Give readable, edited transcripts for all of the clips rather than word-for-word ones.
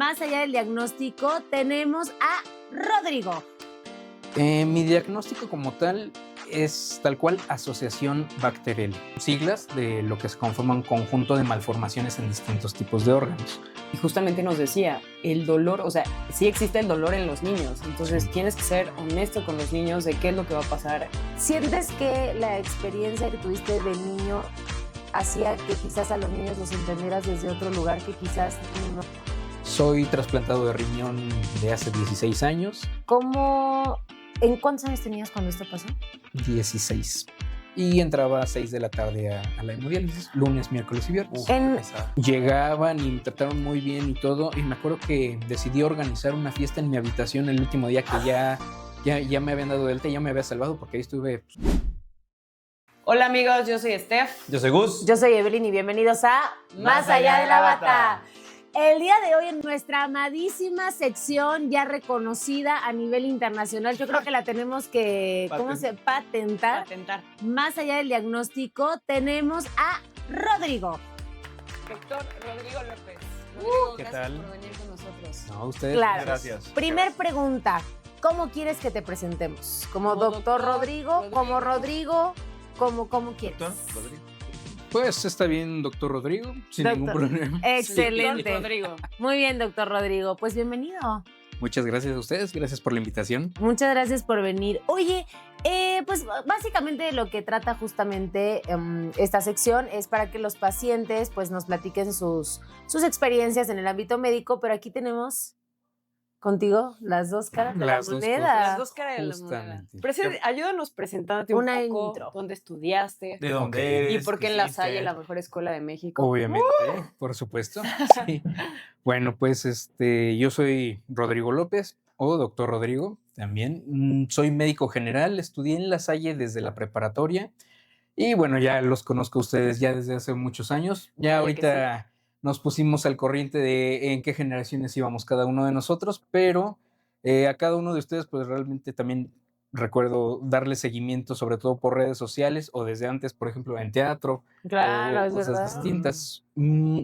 más allá del diagnóstico, tenemos a Rodrigo. Mi diagnóstico como tal es tal cual asociación Bacterelli, siglas de lo que se conforma un conjunto de malformaciones en distintos tipos de órganos. Y justamente nos decía, el dolor, o sea, sí existe el dolor en los niños, entonces tienes que ser honesto con los niños de qué es lo que va a pasar. ¿Sientes que la experiencia que tuviste de niño hacía que quizás a los niños los entendieras desde otro lugar que quizás tú no? Soy trasplantado de riñón de hace 16 años. ¿En cuántos años tenías cuando esto pasó? 16. Y entraba a 6 de la tarde a la hemodiálisis, lunes, miércoles y viernes. Llegaban y me trataron muy bien y todo. Y me acuerdo que decidí organizar una fiesta en mi habitación el último día que ya me habían dado de alta y ya me había salvado porque ahí estuve. Hola amigos, yo soy Steph. Yo soy Gus. Yo soy Evelyn y bienvenidos a Más allá de la bata. El día de hoy en nuestra amadísima sección ya reconocida a nivel internacional, yo creo que la tenemos que patentar. Más allá del diagnóstico, tenemos a Rodrigo. Doctor Rodrigo López. ¿Qué Gracias tal? por venir con nosotros. No, ustedes. Claro. Gracias. Primer pregunta, ¿cómo quieres que te presentemos? ¿Como doctor Rodrigo? ¿Como Rodrigo? ¿Cómo quieres? Doctor Rodrigo. Pues está bien, doctor Rodrigo, sin Doctor. ningún problema. Excelente. Doctor Rodrigo. Muy bien, doctor Rodrigo. Pues bienvenido. Muchas gracias a ustedes, gracias por la invitación. Muchas gracias por venir. Oye, pues básicamente lo que trata justamente esta sección es para que los pacientes pues nos platiquen sus experiencias en el ámbito médico, pero aquí tenemos contigo las dos caras de Las la dos moneda. Las dos caras de la moneda. Justamente. Ayúdanos presentándote Una un poco. intro. ¿Dónde estudiaste? ¿De dónde Ok. eres? ¿Y por qué en ¿Qué La hiciste? Salle, la mejor escuela de México? Obviamente, por supuesto. Sí. Bueno, pues yo soy Rodrigo López, o doctor Rodrigo también. Soy médico general, estudié en La Salle desde la preparatoria y bueno, ya los conozco a ustedes ya desde hace muchos años. Ya Vaya que ahorita nos pusimos al corriente de en qué generaciones íbamos cada uno de nosotros, pero a cada uno de ustedes pues realmente también recuerdo darle seguimiento, sobre todo por redes sociales o desde antes, por ejemplo, en teatro. Claro, es Cosas verdad. distintas.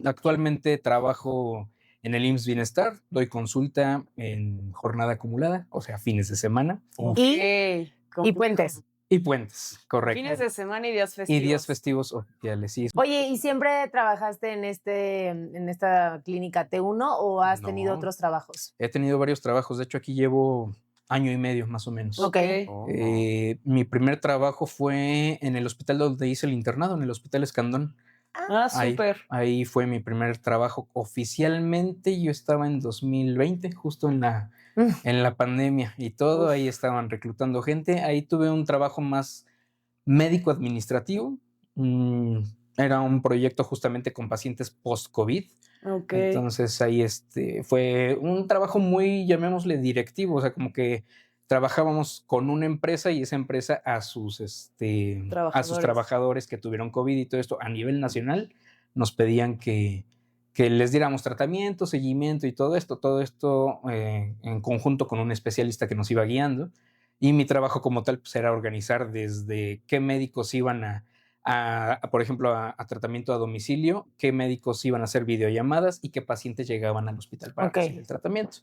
Actualmente trabajo en el IMSS Bienestar, doy consulta en jornada acumulada, o sea, fines de semana Y Complejo. puentes. y puentes, correcto. Fines de semana y días festivos. Y días festivos oficiales, sí. Oye, ¿y siempre trabajaste en esta clínica T1 o has tenido No. otros trabajos? He tenido varios trabajos, de hecho aquí llevo año y medio más o menos. Ok. Mi primer trabajo fue en el hospital donde hice el internado, en el Hospital Escandón. Ah, súper. Ahí fue mi primer trabajo. Oficialmente yo estaba en 2020, justo en la pandemia y todo. Uf. Ahí estaban reclutando gente. Ahí tuve un trabajo más médico-administrativo. Era un proyecto justamente con pacientes post-COVID. Ok. Entonces ahí fue un trabajo muy, llamémosle, directivo. O sea, como que trabajábamos con una empresa y esa empresa a sus trabajadores que tuvieron COVID y todo esto a nivel nacional nos pedían que les diéramos tratamiento, seguimiento y todo esto en conjunto con un especialista que nos iba guiando. Y mi trabajo como tal pues, era organizar desde qué médicos iban por ejemplo, a tratamiento a domicilio, qué médicos iban a hacer videollamadas y qué pacientes llegaban al hospital para recibir el tratamiento.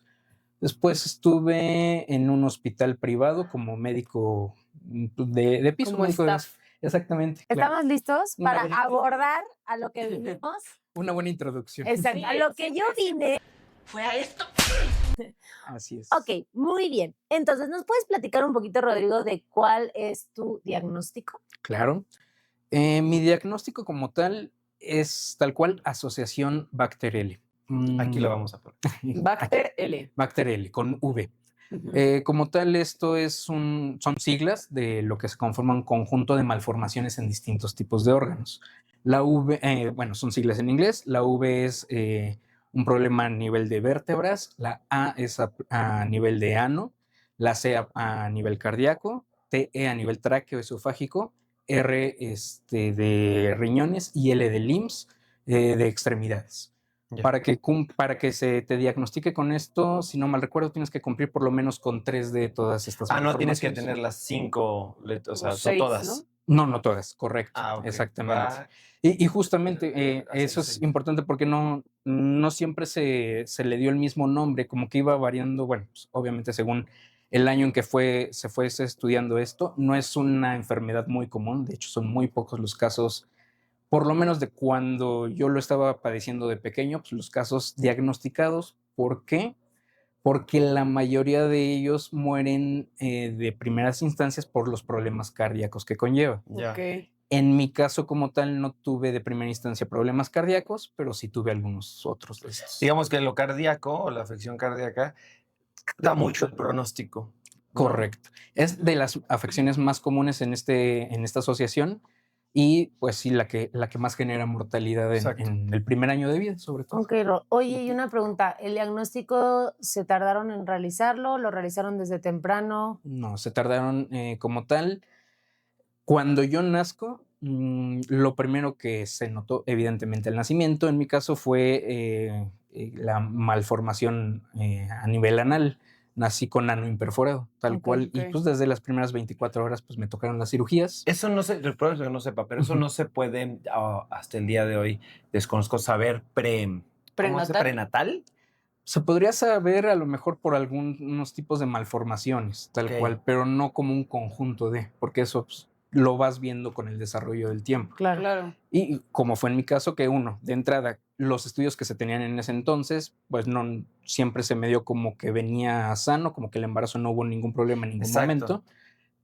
Después estuve en un hospital privado como médico de piso. Como médico staff. Exactamente. claro. ¿Estamos listos Una para buena- abordar a lo que vinimos? Una buena introducción. Exacto. A lo que yo vine. Fue a esto. Así es. Ok, muy bien. Entonces, ¿nos puedes platicar un poquito, Rodrigo, de cuál es tu diagnóstico? Claro. Mi diagnóstico como tal es tal cual asociación Bacterelli. Aquí lo vamos a poner. Bacter L. Bacterelli, con V. Como tal, esto son siglas de lo que se conforma un conjunto de malformaciones en distintos tipos de órganos. La V, bueno, son siglas en inglés. La V es un problema a nivel de vértebras, la A es a nivel de ano, la C a nivel cardíaco, TE a nivel tráqueo-esofágico, R de riñones y L de LIMS, de extremidades. Ya. Para que se te diagnostique con esto, si no mal recuerdo, tienes que cumplir por lo menos con 3 de todas estas No tienes que malformaciones. tener las 5 letras, o sea, O 6, todas. No todas, correcto. Ok. Exactamente. Va. Y justamente Hacer eso es 6. importante porque no no siempre se le dio el mismo nombre, como que iba variando, bueno, pues, obviamente según el año en que se fuese estudiando esto. No es una enfermedad muy común, de hecho son muy pocos los casos, por lo menos de cuando yo lo estaba padeciendo de pequeño, pues los casos diagnosticados. ¿Por qué? Porque la mayoría de ellos mueren de primeras instancias por los problemas cardíacos que conlleva. Ya. Ok. En mi caso como tal no tuve de primera instancia problemas cardíacos, pero sí tuve algunos otros de estos. Digamos que lo cardíaco o la afección cardíaca da mucho el pronóstico. ¿no? Correcto. Es de las afecciones más comunes en esta asociación y pues sí la que más genera mortalidad Exacto. en el primer año de vida, sobre todo. Ok, oye, y una pregunta, ¿el diagnóstico se tardaron en realizarlo? ¿Lo realizaron desde temprano? No, se tardaron como tal. Cuando yo nazco, lo primero que se notó, evidentemente, al nacimiento, en mi caso, fue la malformación a nivel anal. Nací con ano imperforado, tal Ok, cual. Y ok. pues desde las primeras 24 horas, pues me tocaron las cirugías. Eso no se, recuerdo que no sepa, pero eso Ujú. no se puede hasta el día de hoy, desconozco saber ¿cómo se dice? Prenatal. ¿Prenatal? Se podría saber a lo mejor por algunos tipos de malformaciones, tal Ok. cual, pero no como un conjunto de, porque eso pues, lo vas viendo con el desarrollo del tiempo. Claro. Claro. Y como fue en mi caso, que de entrada, los estudios que se tenían en ese entonces, pues no siempre se me dio como que venía sano, como que el embarazo no hubo ningún problema en ningún Exacto. momento.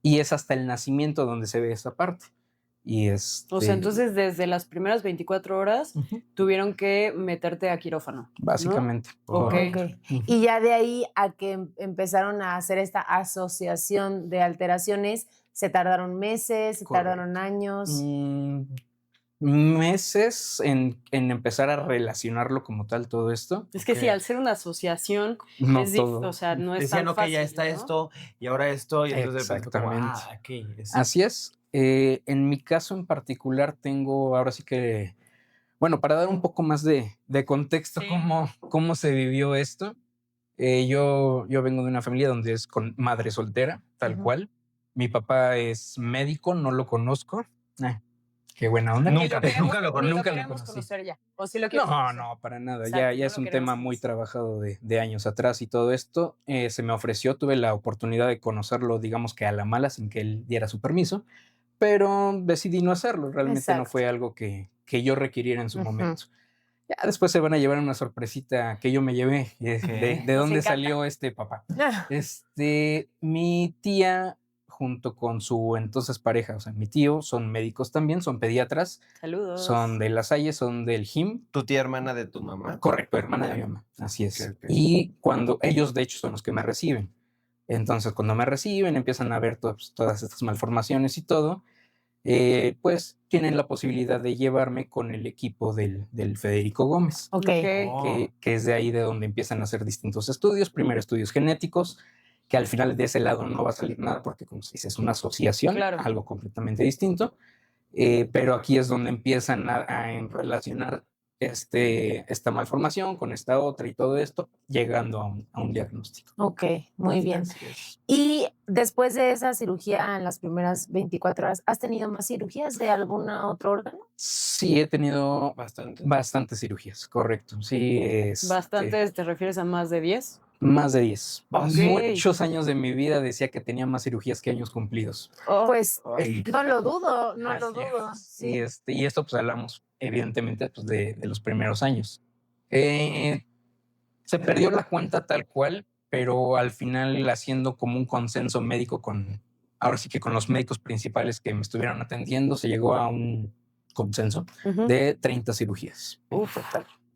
Y es hasta el nacimiento donde se ve esa parte. Y O sea, entonces desde las primeras 24 horas Ujú, tuvieron que meterte a quirófano. ¿no? básicamente. Ok. Ok. Ujú. Y ya de ahí a que empezaron a hacer esta asociación de alteraciones, ¿se tardaron meses, se tardaron años? Meses en empezar a relacionarlo como tal, todo esto. Es que Ok. sí, al ser una asociación, No es todo. o sea, no es Decían, tan ok, fácil, ya está ¿no? esto y ahora esto, y entonces de repente fue como, Exactamente. ok. Así es. En mi caso en particular tengo ahora sí que, bueno, para dar un poco más de contexto, Sí. cómo se vivió esto. Yo vengo de una familia donde es con madre soltera, tal Ujú. cual. Mi papá es médico, no lo conozco. Qué buena onda. Nunca lo conocí. Nunca lo queremos conocí. conocer ya. O si lo quieres No, conocer. no, para nada. Exacto, Ya no es lo un queremos tema muy conocer. trabajado de años atrás y todo esto. Se me ofreció, tuve la oportunidad de conocerlo, digamos que a la mala, sin que él diera su permiso, pero decidí no hacerlo. Realmente no Exacto. fue algo que yo requiriera en su Ujú. momento. Ya después se van a llevar una sorpresita que yo me llevé. De Nos dónde encanta. salió este papá. Mi tía, junto con su entonces pareja, o sea, mi tío, son médicos también, son pediatras, Saludos. son de La Salle, son del JIM. Tu tía hermana de tu mamá. Correcto, hermana de mi mamá, así es. Ok, ok. Y cuando ellos, de hecho, son los que me reciben. Entonces, cuando me reciben, empiezan a ver todas estas malformaciones y todo, pues tienen la posibilidad de llevarme con el equipo del Federico Gómez, Ok. Oh. que es de ahí de donde empiezan a hacer distintos estudios, primero estudios genéticos, que al final de ese lado no va a salir nada porque, como se dice, es una asociación, Claro. algo completamente distinto, pero aquí es donde empiezan a relacionar esta malformación con esta otra y todo esto, llegando a un diagnóstico. Ok, muy bien. Así es. Y después de esa cirugía, en las primeras 24 horas, ¿has tenido más cirugías de algún otro órgano? Sí, he tenido Bastante. bastantes cirugías, correcto. Sí, Bastantes, ¿te refieres a más de 10? más de 10. Ok. Muchos años de mi vida decía que tenía más cirugías que años cumplidos. Pues Ay. no lo dudo, no lo Así dudo. es. Sí. Y esto pues hablamos evidentemente pues, de los primeros años. Se perdió la cuenta tal cual, pero al final haciendo como un consenso médico ahora sí que con los médicos principales que me estuvieron atendiendo, se llegó a un consenso Ujú. de 30 cirugías. Uf,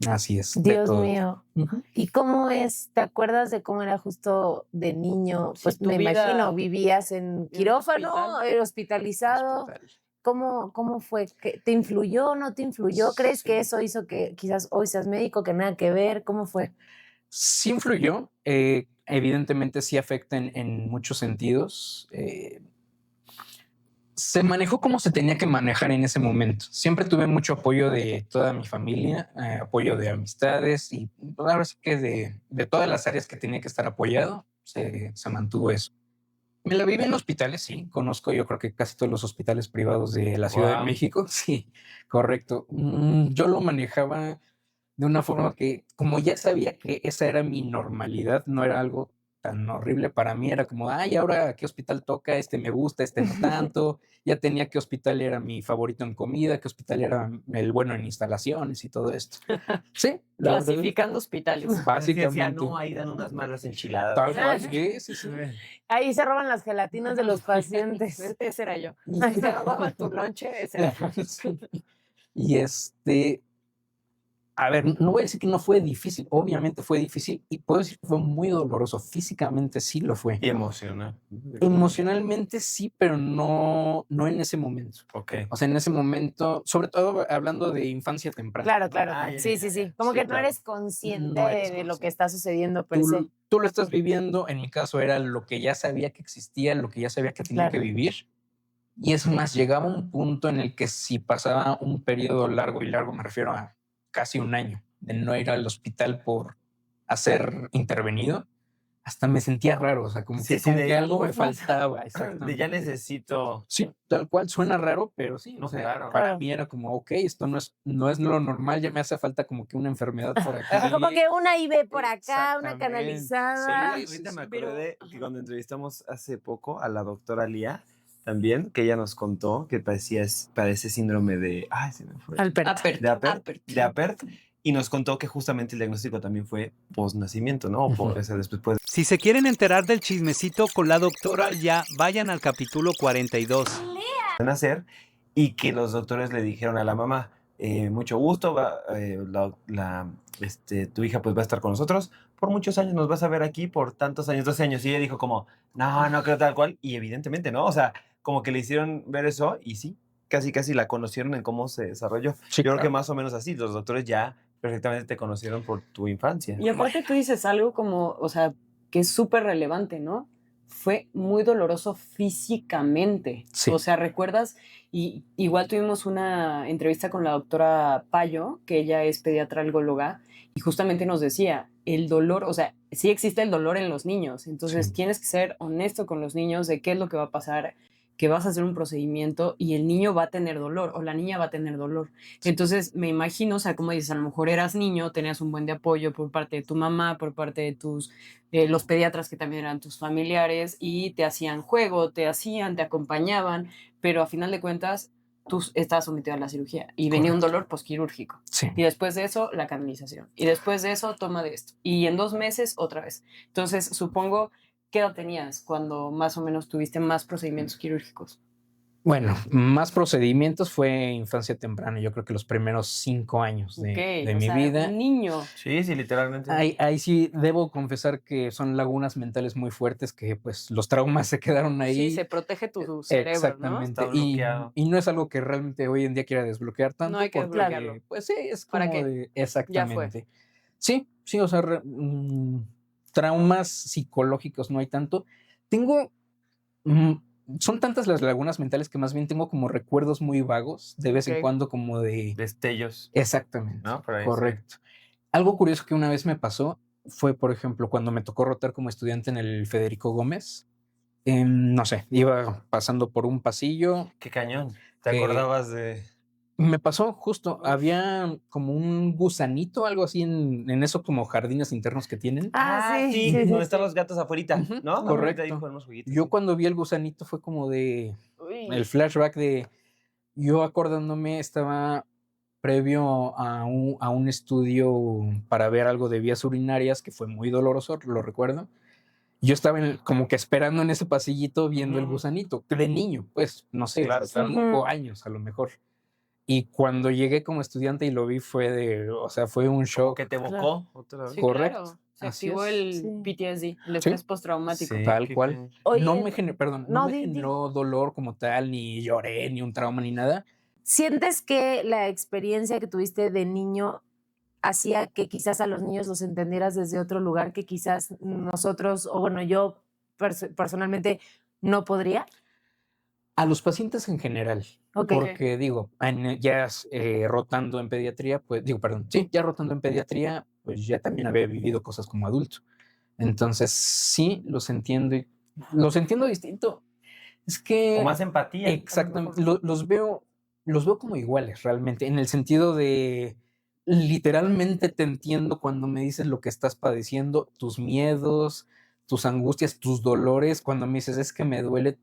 Así es. de Dios todo. mío. Ujú. ¿Y cómo es? ¿Te acuerdas de cómo era justo de niño? Sí, Pues tu me vida imagino, vivías en quirófano, hospital. hospitalizado. Hospital. ¿Cómo fue? ¿Te influyó? ¿No te influyó? ¿Crees que eso hizo que quizás hoy seas médico, que nada que ver? ¿Cómo fue? Sí influyó, evidentemente sí afecta en muchos sentidos. Se manejó como se tenía que manejar en ese momento. Siempre tuve mucho apoyo de toda mi familia, apoyo de amistades y pues, ahora sí que de todas las áreas que tenía que estar apoyado, se mantuvo eso. Me la viví en hospitales, sí, conozco yo creo que casi todos los hospitales privados de la Ciudad de Wow. México, sí, correcto. Yo lo manejaba de una forma que, como ya sabía que esa era mi normalidad, no era algo tan horrible para mí, era como, ay, ahora qué hospital toca, este me gusta, este no tanto, ya tenía qué hospital era mi favorito en comida, qué hospital era el bueno en instalaciones y todo esto. Sí, la verdad, Clasificando hospitales. Decía, básicamente. no, ahí dan unas malas enchiladas. Tal cual, sí, sí, sí. Ahí se roban las gelatinas de los pacientes. Ese era yo. Ahí te robaban tu lonche, ese era yo. Sí. Y a ver, no voy a decir que no fue difícil, obviamente fue difícil y puedo decir que fue muy doloroso, físicamente sí lo fue. Y emocional. Emocionalmente sí, pero no en ese momento. Ok. O sea, en ese momento, sobre todo hablando de infancia temprana. Claro, claro. Ah, ya, Sí, ya, sí, ya. sí. Como Sí, que no claro. eres consciente No eres de lo consciente. que está sucediendo per se. Tú lo estás viviendo, en mi caso era lo que ya sabía que existía, lo que ya sabía que tenía Claro. que vivir. Y es más, llegaba un punto en el que si pasaba un periodo largo, y largo me refiero a casi un año, de no ir al hospital por ser intervenido, hasta me sentía raro, o sea, como Sí, que, sí, como de- que algo me Uf. faltaba, De exactamente. ya necesito. Sí, tal cual, suena raro, pero sí, No, o sea, claro. para Claro. mí era como, ok, esto no es lo normal, ya me hace falta como que una enfermedad por aquí. Como que una IV por acá, una Exactamente. canalizada. Sí, Ahorita me pero- acordé que cuando entrevistamos hace poco a la doctora Lía, también, que ella nos contó que padece síndrome de. Ay, se me fue. Alpert. Apert. De Apert. Y nos contó que justamente el diagnóstico también fue post-nacimiento, ¿no? O Ujú. o sea, después. Si se quieren enterar del chismecito con la doctora ya, vayan al capítulo 42. De nacer y que los doctores le dijeron a la mamá, mucho gusto, tu hija pues va a estar con nosotros por muchos años, nos vas a ver aquí por tantos años, 12 años. Y ella dijo como, no creo tal cual. Y evidentemente, ¿no? O sea, como que le hicieron ver eso y sí, casi la conocieron en cómo se desarrolló. Sí, Yo creo que claro. más o menos así, los doctores ya perfectamente te conocieron por tu infancia. Y aparte tú dices algo como, o sea, que es súper relevante, ¿no? Fue muy doloroso físicamente. Sí. O sea, ¿recuerdas? Y igual tuvimos una entrevista con la doctora Payo, que ella es pediatra algóloga, y justamente nos decía, el dolor, o sea, sí existe el dolor en los niños, entonces Sí. tienes que ser honesto con los niños de qué es lo que va a pasar, que vas a hacer un procedimiento y el niño va a tener dolor o la niña va a tener dolor. Entonces me imagino, o sea, como dices, a lo mejor eras niño, tenías un buen de apoyo por parte de tu mamá, por parte de los pediatras que también eran tus familiares y te hacían juego, te acompañaban, pero a final de cuentas tú estabas sometido a la cirugía y venía un Correcto. dolor posquirúrgico. Sí. Y después de eso, la canalización. Y después de eso, toma de esto. Y en 2 meses, otra vez. Entonces, supongo, ¿qué edad tenías cuando más o menos tuviste más procedimientos quirúrgicos? Bueno, más procedimientos fue infancia temprana, yo creo que los primeros 5 años de Ok, o mi sea, vida. un niño. Sí, literalmente. Ahí sí debo confesar que son lagunas mentales muy fuertes que pues los traumas se quedaron ahí. Sí, se protege tu cerebro, ¿no? Exactamente. Está Y, bloqueado. y no es algo que realmente hoy en día quiera desbloquear tanto. No hay que porque, desbloquearlo. pues sí, es ¿Para como qué? de... Exactamente. Sí, o sea, traumas psicológicos no hay tanto. Tengo... son tantas las lagunas mentales que más bien tengo como recuerdos muy vagos, de vez en Ok. cuando como de... Destellos, Exactamente. ¿no? Por ahí, sí. Correcto. Algo curioso que una vez me pasó fue, por ejemplo, cuando me tocó rotar como estudiante en el Federico Gómez. No sé, iba pasando por un pasillo. Qué cañón. ¿Te Que- acordabas de...? Me pasó justo, había como un gusanito, algo así en esos como jardines internos que tienen. Sí, donde están los gatos afuera, Ujú, ¿no? correcto. Ahí juegan unos jueguitos, Yo sí. cuando vi el gusanito fue como de Uy. el flashback de yo acordándome estaba previo a un estudio para ver algo de vías urinarias que fue muy doloroso, lo recuerdo. Yo estaba como que esperando en ese pasillito viendo el Ujú. gusanito, de niño, pues, no sé, Claro, claro. 5 años a lo mejor. Y cuando llegué como estudiante y lo vi o sea, fue un Como shock. que te evocó otra vez. Sí, Correcto. claro. Se Así activó es. el Sí. PTSD, el estrés postraumático. Sí, Tal qué cual. cañón. Oye, No me generó, no, me di. generó dolor como tal, ni lloré, ni un trauma, ni nada. ¿Sientes que la experiencia que tuviste de niño hacía que quizás a los niños los entendieras desde otro lugar que quizás nosotros, o bueno, yo personalmente no podría? A los pacientes en general, Ok. porque digo, ya rotando en pediatría, pues digo, perdón, sí, ya rotando en pediatría, pues ya también había vivido cosas como adulto. Entonces, sí, los entiendo distinto. Es que O más empatía. exactamente, los veo como iguales realmente, en el sentido de literalmente te entiendo cuando me dices lo que estás padeciendo, tus miedos, tus angustias, tus dolores. Cuando me dices, es que me duele,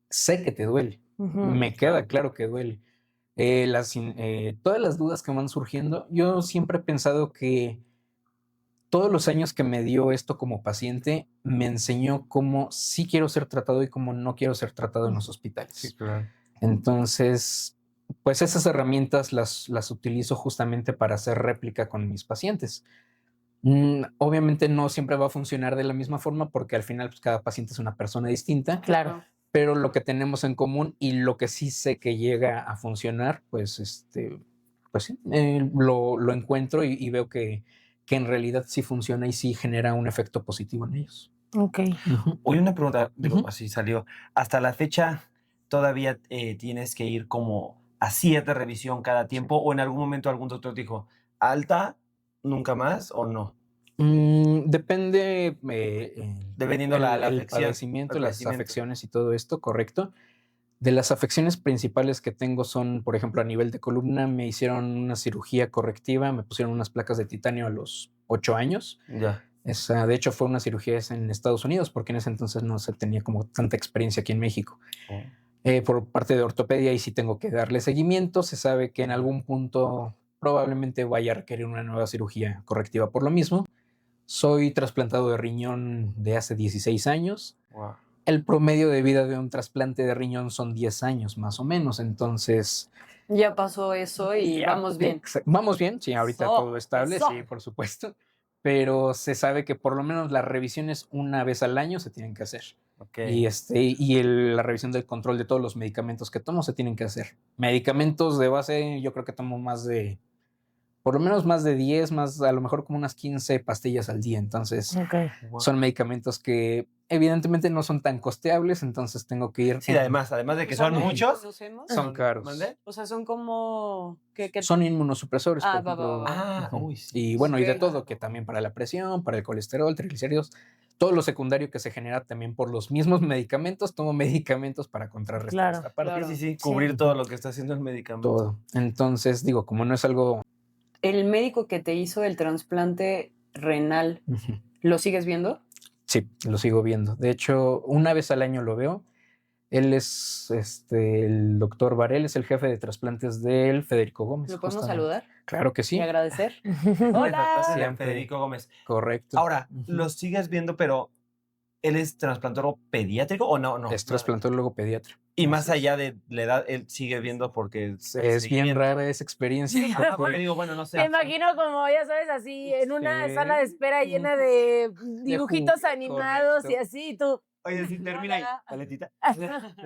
sé que te duele. Me queda claro que duele. Todas las dudas que van surgiendo, yo siempre he pensado que todos los años que me dio esto como paciente me enseñó cómo sí quiero ser tratado y cómo no quiero ser tratado en los hospitales. Sí, claro. Entonces, pues esas herramientas las utilizo justamente para hacer réplica con mis pacientes. Obviamente no siempre va a funcionar de la misma forma porque al final pues, cada paciente es una persona distinta. Claro. Pero lo que tenemos en común y lo que sí sé que llega a funcionar, pues, pues sí, lo encuentro y veo que en realidad sí funciona y sí genera un efecto positivo en ellos. Ok. Oye, una pregunta, digo, Ujú. así salió. Hasta la fecha, ¿todavía tienes que ir como a cierta revisión cada tiempo? ¿O en algún momento algún doctor dijo, alta, nunca más o no? Depende Dependiendo la el afección, padecimiento, el las padecimiento. afecciones y todo esto, correcto. De las afecciones principales que tengo son, por ejemplo, a nivel de columna, me hicieron una cirugía correctiva, me pusieron unas placas de titanio a los 8 años. Ya. Esa, de hecho, fue una cirugía en Estados Unidos, porque en ese entonces no se tenía como tanta experiencia aquí en México. Oh. Por parte de ortopedia, y sí tengo que darle seguimiento. Se sabe que en algún punto probablemente vaya a requerir una nueva cirugía correctiva por lo mismo. Soy trasplantado de riñón de hace 16 años. Wow. El promedio de vida de un trasplante de riñón son 10 años más o menos, entonces... Ya pasó eso y vamos bien. Vamos bien, sí, ahorita Eso, todo estable, eso. sí, por supuesto, pero se sabe que por lo menos las revisiones una vez al año se tienen que hacer. Okay. Y la revisión del control de todos los medicamentos que tomo se tienen que hacer. Medicamentos de base, yo creo que tomo por lo menos más de 10, más a lo mejor como unas 15 pastillas al día. Entonces, Ok. son medicamentos que evidentemente no son tan costeables, entonces tengo que ir. Sí, además de que son muchos, Son caros. ¿mande? O sea, son como... ¿qué? Son inmunosupresores, Ah, por ejemplo. Ah, Ujú. uy, sí. Y bueno, y de Ok. todo, que también para la presión, para el colesterol, triglicéridos, todo lo secundario que se genera también por los mismos medicamentos, tomo medicamentos para contrarrestar Claro, esta parte. claro. Sí, cubrir todo lo que está haciendo el medicamento. Todo. Entonces, digo, como no es algo... El médico que te hizo el trasplante renal, ¿lo sigues viendo? Sí, lo sigo viendo. De hecho, una vez al año lo veo. Él es el doctor Varel, es el jefe de trasplantes del Federico Gómez. ¿Lo podemos justamente. saludar Claro que sí. y agradecer? Hola, Siempre. Federico Gómez. Correcto. Ahora, Ujú. ¿lo sigues viendo, pero él es trasplantólogo pediátrico o no? Es trasplantólogo pediatra. Y más allá de la edad, él sigue viendo porque Es bien rara esa experiencia. Porque digo, bueno, no sé. Me imagino como, ya sabes, así, en una Sí. sala de espera llena de dibujitos juguete, animados y correcto. así, y tú... Oye, si termina ahí, paletita.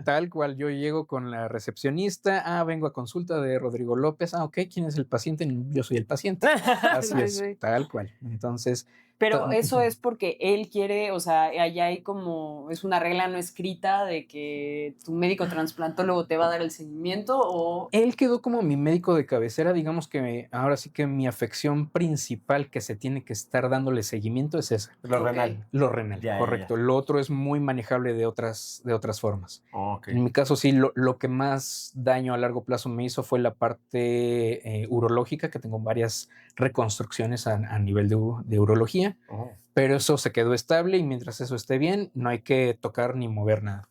Tal cual, yo llego con la recepcionista, vengo a consulta de Rodrigo López, ok, ¿quién es el paciente? Yo soy el paciente. Así Sí, es, sí. tal cual. Entonces, Pero eso es porque él quiere, o sea, allá hay como, es una regla no escrita de que tu médico trasplantólogo te va a dar el seguimiento o... él quedó como mi médico de cabecera, digamos que ahora sí que mi afección principal que se tiene que estar dándole seguimiento es esa. Lo Ok. renal. Lo renal, Ya, correcto. ya. Lo otro es muy manejable de otras formas. Ok. En mi caso, sí, lo que más daño a largo plazo me hizo fue la parte urológica, que tengo varias reconstrucciones a nivel de urología, Oh. pero eso se quedó estable y mientras eso esté bien, no hay que tocar ni mover nada.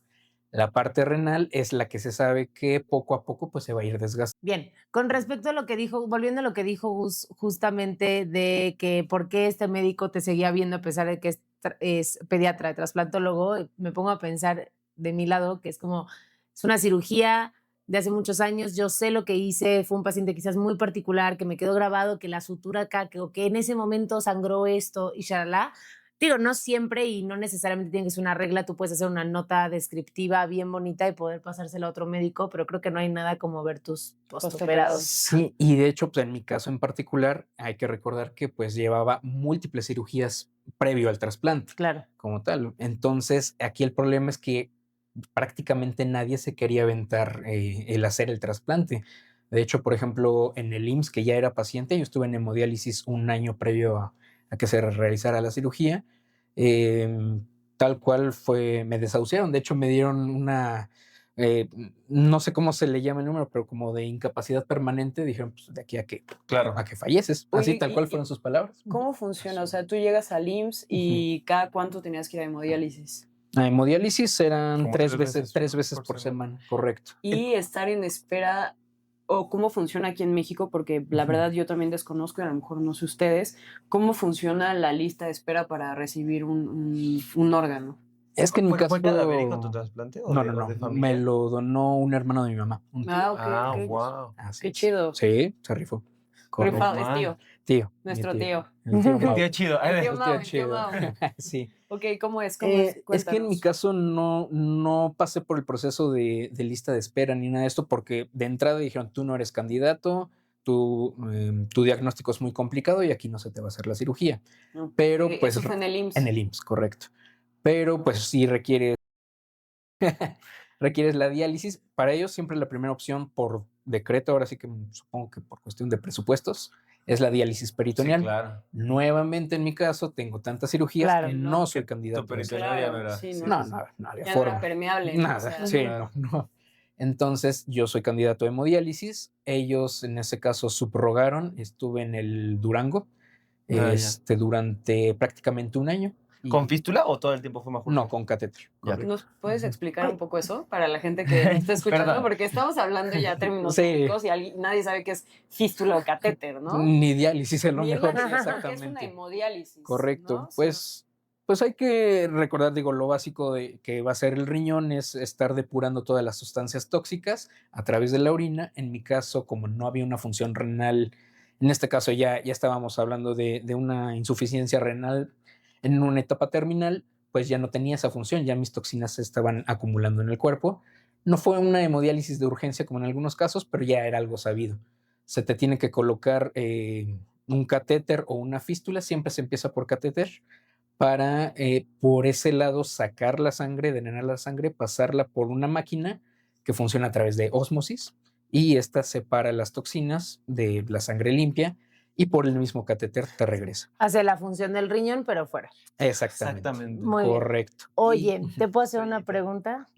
La parte renal es la que se sabe que poco a poco pues, se va a ir desgastando. Bien, con respecto a lo que dijo, volviendo a lo que dijo Gus, justamente de que por qué este médico te seguía viendo a pesar de que es pediatra, trasplantólogo, me pongo a pensar de mi lado que es como, es una cirugía de hace muchos años, yo sé lo que hice, fue un paciente quizás muy particular, que me quedó grabado, que la sutura acá, que en ese momento sangró esto y shalala. Digo, no siempre y no necesariamente tiene que ser una regla, tú puedes hacer una nota descriptiva bien bonita y poder pasársela a otro médico, pero creo que no hay nada como ver tus postoperados. Sí, y de hecho, pues en mi caso en particular, hay que recordar que pues llevaba múltiples cirugías previo al trasplante, Claro. como tal. Entonces, aquí el problema es que prácticamente nadie se quería aventar el hacer el trasplante. De hecho, por ejemplo, en el IMSS, que ya era paciente, yo estuve en hemodiálisis un año previo a que se realizara la cirugía. Tal cual me desahuciaron. De hecho, me dieron no sé cómo se le llama el número, pero como de incapacidad permanente, dijeron, pues de aquí a que falleces. Oye, Así tal cual fueron sus palabras. ¿Cómo funciona? O sea, tú llegas al IMSS y ¿cada cuánto tenías que ir a hemodiálisis? La hemodiálisis eran Como 3 3 veces por semana, correcto. Y estar en espera, o cómo funciona aquí en México, porque la verdad yo también desconozco, y a lo mejor no sé ustedes, cómo funciona la lista de espera para recibir un órgano. Es que en mi caso... ¿Fue cadavérico tu trasplante? ¿O No, de- no, o de no. familia? Me lo donó un hermano de mi mamá. Un tío. Ah, ok. Wow. Así Qué es. chido. Sí, se rifó. Correcto. Rifado, es Normal. tío. Tío. mi Nuestro tío. El tío El Mau. tío chido. El tío El Mau, tío el tío chido. Mau. Sí. Ok, ¿cómo es? ¿Cómo es? Es que en mi Cuéntanos. caso no pasé por el proceso de lista de espera ni nada de esto, porque de entrada dijeron, tú no eres candidato, tu diagnóstico es muy complicado y aquí no se te va a hacer la cirugía. Ok, Pero pues eso fue en el IMSS. en el IMSS, correcto. Pero pues sí requieres la diálisis. Para ellos siempre la primera opción por decreto, ahora sí que supongo que por cuestión de presupuestos, es la diálisis Sí, peritoneal. claro. Nuevamente en mi caso tengo tantas cirugías Claro, que no, no soy candidato. Tu a eso. peritoneal ya no era. sí, No, no había Ya no forma. era permeable. ¿no? Nada, O sea, sí, Claro. no. Entonces yo soy candidato a hemodiálisis. Ellos en ese caso subrogaron. Estuve en el Durango ya. durante prácticamente un año. y- ¿Con fístula o todo el tiempo fue majul? No, con catéter. Ya. correcto. ¿nos puedes explicar Ay. un poco eso para la gente que nos está escuchando? Perdón. Porque estamos hablando ya términos Sí. médicos y nadie sabe qué es fístula o catéter, ¿no? Ni diálisis es lo Ni mejor. diálisis, porque Exactamente. es una hemodiálisis. Correcto. ¿no? Pues hay que recordar, digo, lo básico de que va a ser el riñón es estar depurando todas las sustancias tóxicas a través de la orina. En mi caso, como no había una función renal, en este caso ya estábamos hablando de una insuficiencia renal en una etapa terminal, pues ya no tenía esa función, ya mis toxinas se estaban acumulando en el cuerpo. No fue una hemodiálisis de urgencia como en algunos casos, pero ya era algo sabido. Se te tiene que colocar un catéter o una fístula, siempre se empieza por catéter, para por ese lado sacar la sangre, drenar la sangre, pasarla por una máquina que funciona a través de ósmosis y esta separa las toxinas de la sangre limpia y por el mismo catéter te regresa. Hace la función del riñón, pero fuera. Exactamente. Muy bien. Correcto. Oye, ¿te puedo hacer una pregunta?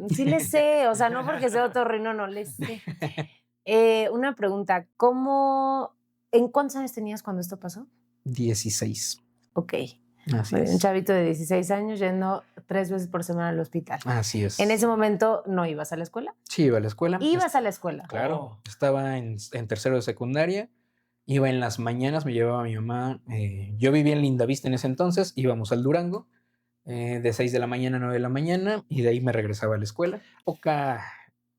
Sí le sé, o sea, no porque sea otorrino, no le sé. Una pregunta, ¿en cuántos años tenías cuando esto pasó? 16. Ok, Así muy bien, un es. chavito de 16 años yendo 3 veces por semana al hospital. Así es. En ese momento no ibas a la escuela. Sí, iba a la escuela. Ibas a la escuela. Claro, Oh. estaba en tercero de secundaria, iba en las mañanas, me llevaba mi mamá, yo vivía en Lindavista en ese entonces, íbamos al Durango, de 6 de la mañana a 9 de la mañana, y de ahí me regresaba a la escuela.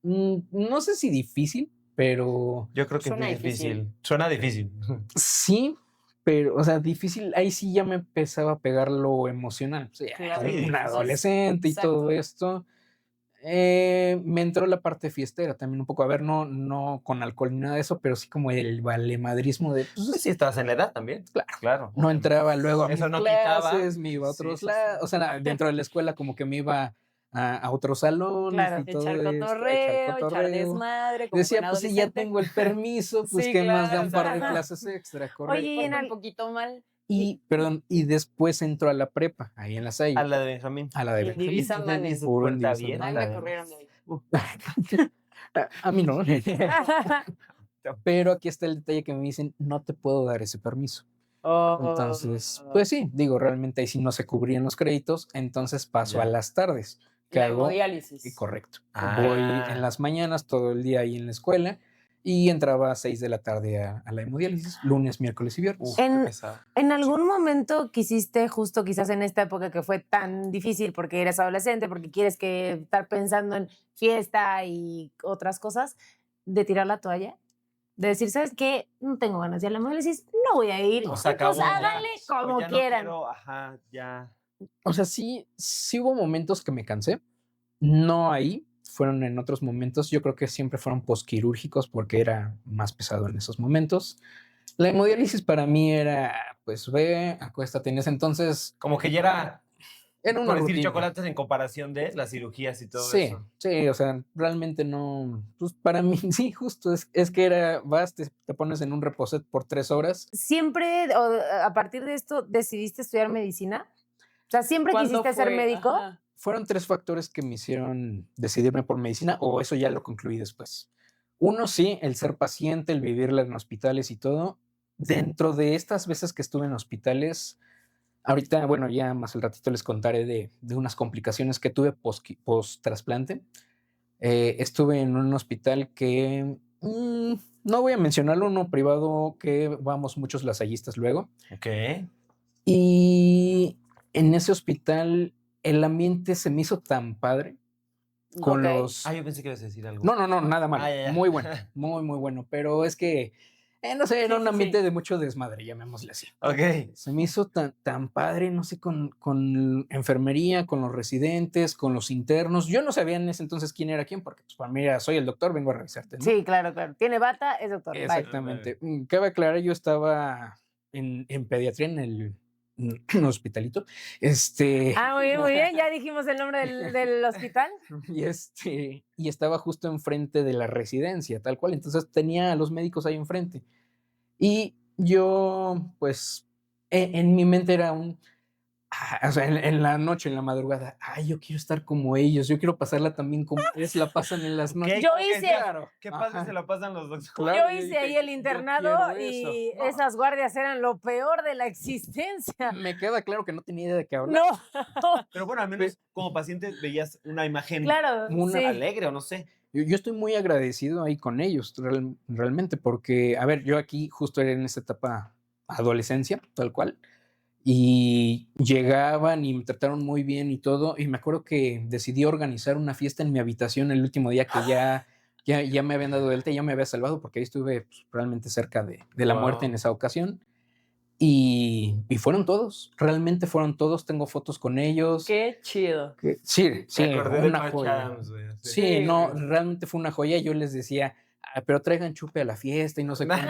No sé si difícil, pero Yo creo que Suena es difícil. difícil. Suena difícil. sí, pero, o sea, difícil, ahí sí ya me empezaba a pegar lo emocional, o sea, Claro. un Sí, adolescente y exacto. todo esto. Me entró la parte fiestera también un poco, a ver, no con alcohol ni nada de eso, pero sí como el valemadrismo de, pues, Pues sí, estabas en la edad también. Claro. no entraba luego a Eso mis no quitaba. clases, me iba a otros Sí, sí, lados, sí. o sea, dentro de la escuela como que me iba a otros salones Claro. y todo Echar esto, cotorreo, echar desmadre. Como Decía, buen pues sí, ya adolescente. tengo el permiso, pues Sí, que más da un par de claro. clases extra, correcto. Oye, y Porta un poquito mal. Y después entró a la prepa, ahí en la Salle, A la de Benjamín. a la de Y Benjamín. divisa Entonces, manes. ni su Puro puerta divisa A mí abierta. me corrieron de ahí. A mí no. Pero aquí está el detalle que me dicen, no te puedo dar ese permiso. Entonces, pues sí, digo, realmente ahí sí no se cubrían los créditos, entonces paso Ya. a las tardes. ¿Qué La hago? hemodiálisis. Correcto. Ah. Voy en las mañanas, todo el día ahí en la escuela, y entraba a 6 de la tarde a la hemodiálisis, lunes, miércoles y viernes. Uf, En- qué pesado. ¿En algún momento quisiste, justo quizás en esta época que fue tan difícil porque eres adolescente, porque quieres que estar pensando en fiesta y otras cosas, de tirar la toalla? De decir, ¿sabes qué? No tengo ganas de ir a la hemodiálisis, no voy a ir. O sea, Y pues acabó ya. háganle como O ya no quieran. quiero, ajá, ya. O sea, sí hubo momentos que me cansé, no ahí, fueron en otros momentos, yo creo que siempre fueron posquirúrgicos porque era más pesado en esos momentos. La hemodiálisis para mí era, pues ve, acuéstate. En ese entonces Como que ya era una por decir rutina. chocolates en comparación de las cirugías y todo Sí, eso. sí, o sea, realmente no, pues para mí sí, justo es que era, te pones en un reposet por 3 horas. ¿Siempre, o a partir de esto, decidiste estudiar medicina? O sea, ¿siempre ¿Cuándo quisiste ser fue? médico? Ajá. fueron 3 factores que me hicieron decidirme por medicina, o eso ya lo concluí después. Uno, sí, el ser paciente, el vivirla en hospitales y todo. Dentro de estas veces que estuve en hospitales, ahorita, bueno, ya más al ratito les contaré de unas complicaciones que tuve post-trasplante. Estuve en un hospital que, no voy a mencionarlo, uno privado que vamos muchos lasallistas luego. Ok. Y en ese hospital el ambiente se me hizo tan padre con Ok. los... Yo pensé que ibas a decir algo. No, nada mal. Ya. Muy bueno, muy bueno. Pero es que, no sé, era un Sí. ambiente de mucho desmadre, llamémosle así. Ok. Se me hizo tan padre, no sé, con enfermería, con los residentes, con los internos. Yo no sabía en ese entonces quién era quién, porque pues para mí era, soy el doctor, vengo a revisarte, ¿no? Sí, claro. Tiene bata, es doctor. Bye. Exactamente. Cabe aclarar, yo estaba en pediatría en el un hospitalito. Muy bien. Ya dijimos el nombre del hospital. Y estaba justo enfrente de la residencia, tal cual. Entonces tenía a los médicos ahí enfrente. Y yo, pues, en mi mente era o sea, en la noche, en la madrugada, yo quiero estar como ellos, yo quiero pasarla también como ellos la pasan en las noches. Yo hice- Claro. Qué padre Ajá. se la pasan los doctores. Claro, Yo hice dije, ahí el yo internado quiero y eso. No, esas guardias eran lo peor de la existencia. me queda claro que no tenía idea de qué hablar. No, Pero bueno, al menos como paciente veías una imagen claro, Una sí. alegre o no sé. Yo estoy muy agradecido ahí con ellos, realmente, porque, a ver, yo aquí justo era en esta etapa adolescencia, tal cual, y llegaban y me trataron muy bien y todo, y me acuerdo que decidí organizar una fiesta en mi habitación el último día que ya me habían dado de alta, ya me había salvado, porque ahí estuve pues, realmente cerca de la muerte en esa ocasión, y fueron todos, realmente fueron todos, tengo fotos con ellos. Qué chido. Sí, Me acordé de una Patch joya. Adams, güey, así. Sí, no, güey. realmente fue una joya. Yo les decía, pero traigan chupe a la fiesta y no sé cuánto.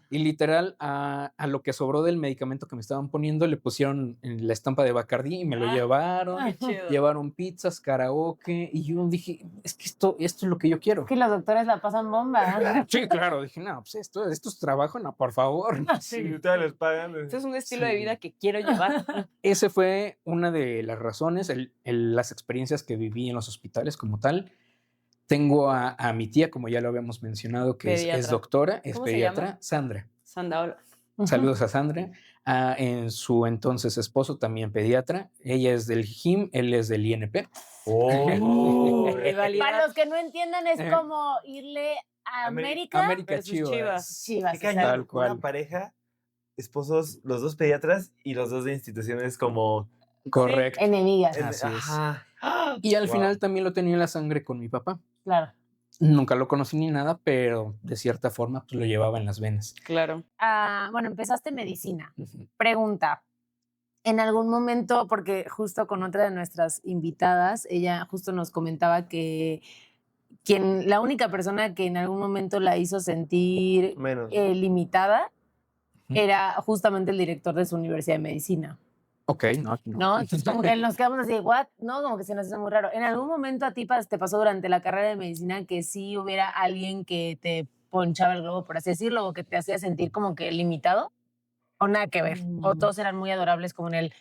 Y literal, a lo que sobró del medicamento que me estaban poniendo, le pusieron en la estampa de Bacardí y me lo llevaron. Qué chido. Llevaron pizzas, karaoke. Y yo dije, es que esto es lo que yo quiero. Que los doctores la pasan bomba. Sí, claro. Dije, no, pues esto es trabajo, no, por favor. Sí, ustedes les pagan. Este es un estilo de Sí. vida que quiero llevar. Ese fue una de las razones, las experiencias que viví en los hospitales como tal. Tengo a mi tía, como ya lo habíamos mencionado, que es Pediatra. doctora, es ¿Cómo se pediatra, llama? Sandra. Sandaola. Saludos a Sandra. En su entonces esposo, también pediatra. Ella es del JIM, él es del INP. Rivalidad. Para los que no entiendan, es como irle a América. América versus Chivas. Chivas. Chivas. Qué o sea, cañón. Tal cual. Una pareja, esposos, los dos pediatras y los dos de instituciones como... Correcto. enemigas. Así es. Ajá. Y al Wow. final también lo tenía en la sangre con mi papá. Claro. Nunca lo conocí ni nada, pero de cierta forma pues, lo llevaba en las venas. Claro. Bueno, empezaste medicina. Pregunta. En algún momento, porque justo con otra de nuestras invitadas, ella justo nos comentaba que la única persona que en algún momento la hizo sentir Menos. limitada Ujú. era justamente el director de su universidad de medicina, Ok, no. ¿no? Entonces como que nos quedamos así, ¿what? No, como que se nos hizo muy raro. ¿En algún momento a ti te pasó durante la carrera de medicina que sí hubiera alguien que te ponchaba el globo, por así decirlo, o que te hacía sentir como que limitado? ¿O nada que ver? ¿O todos eran muy adorables como en él?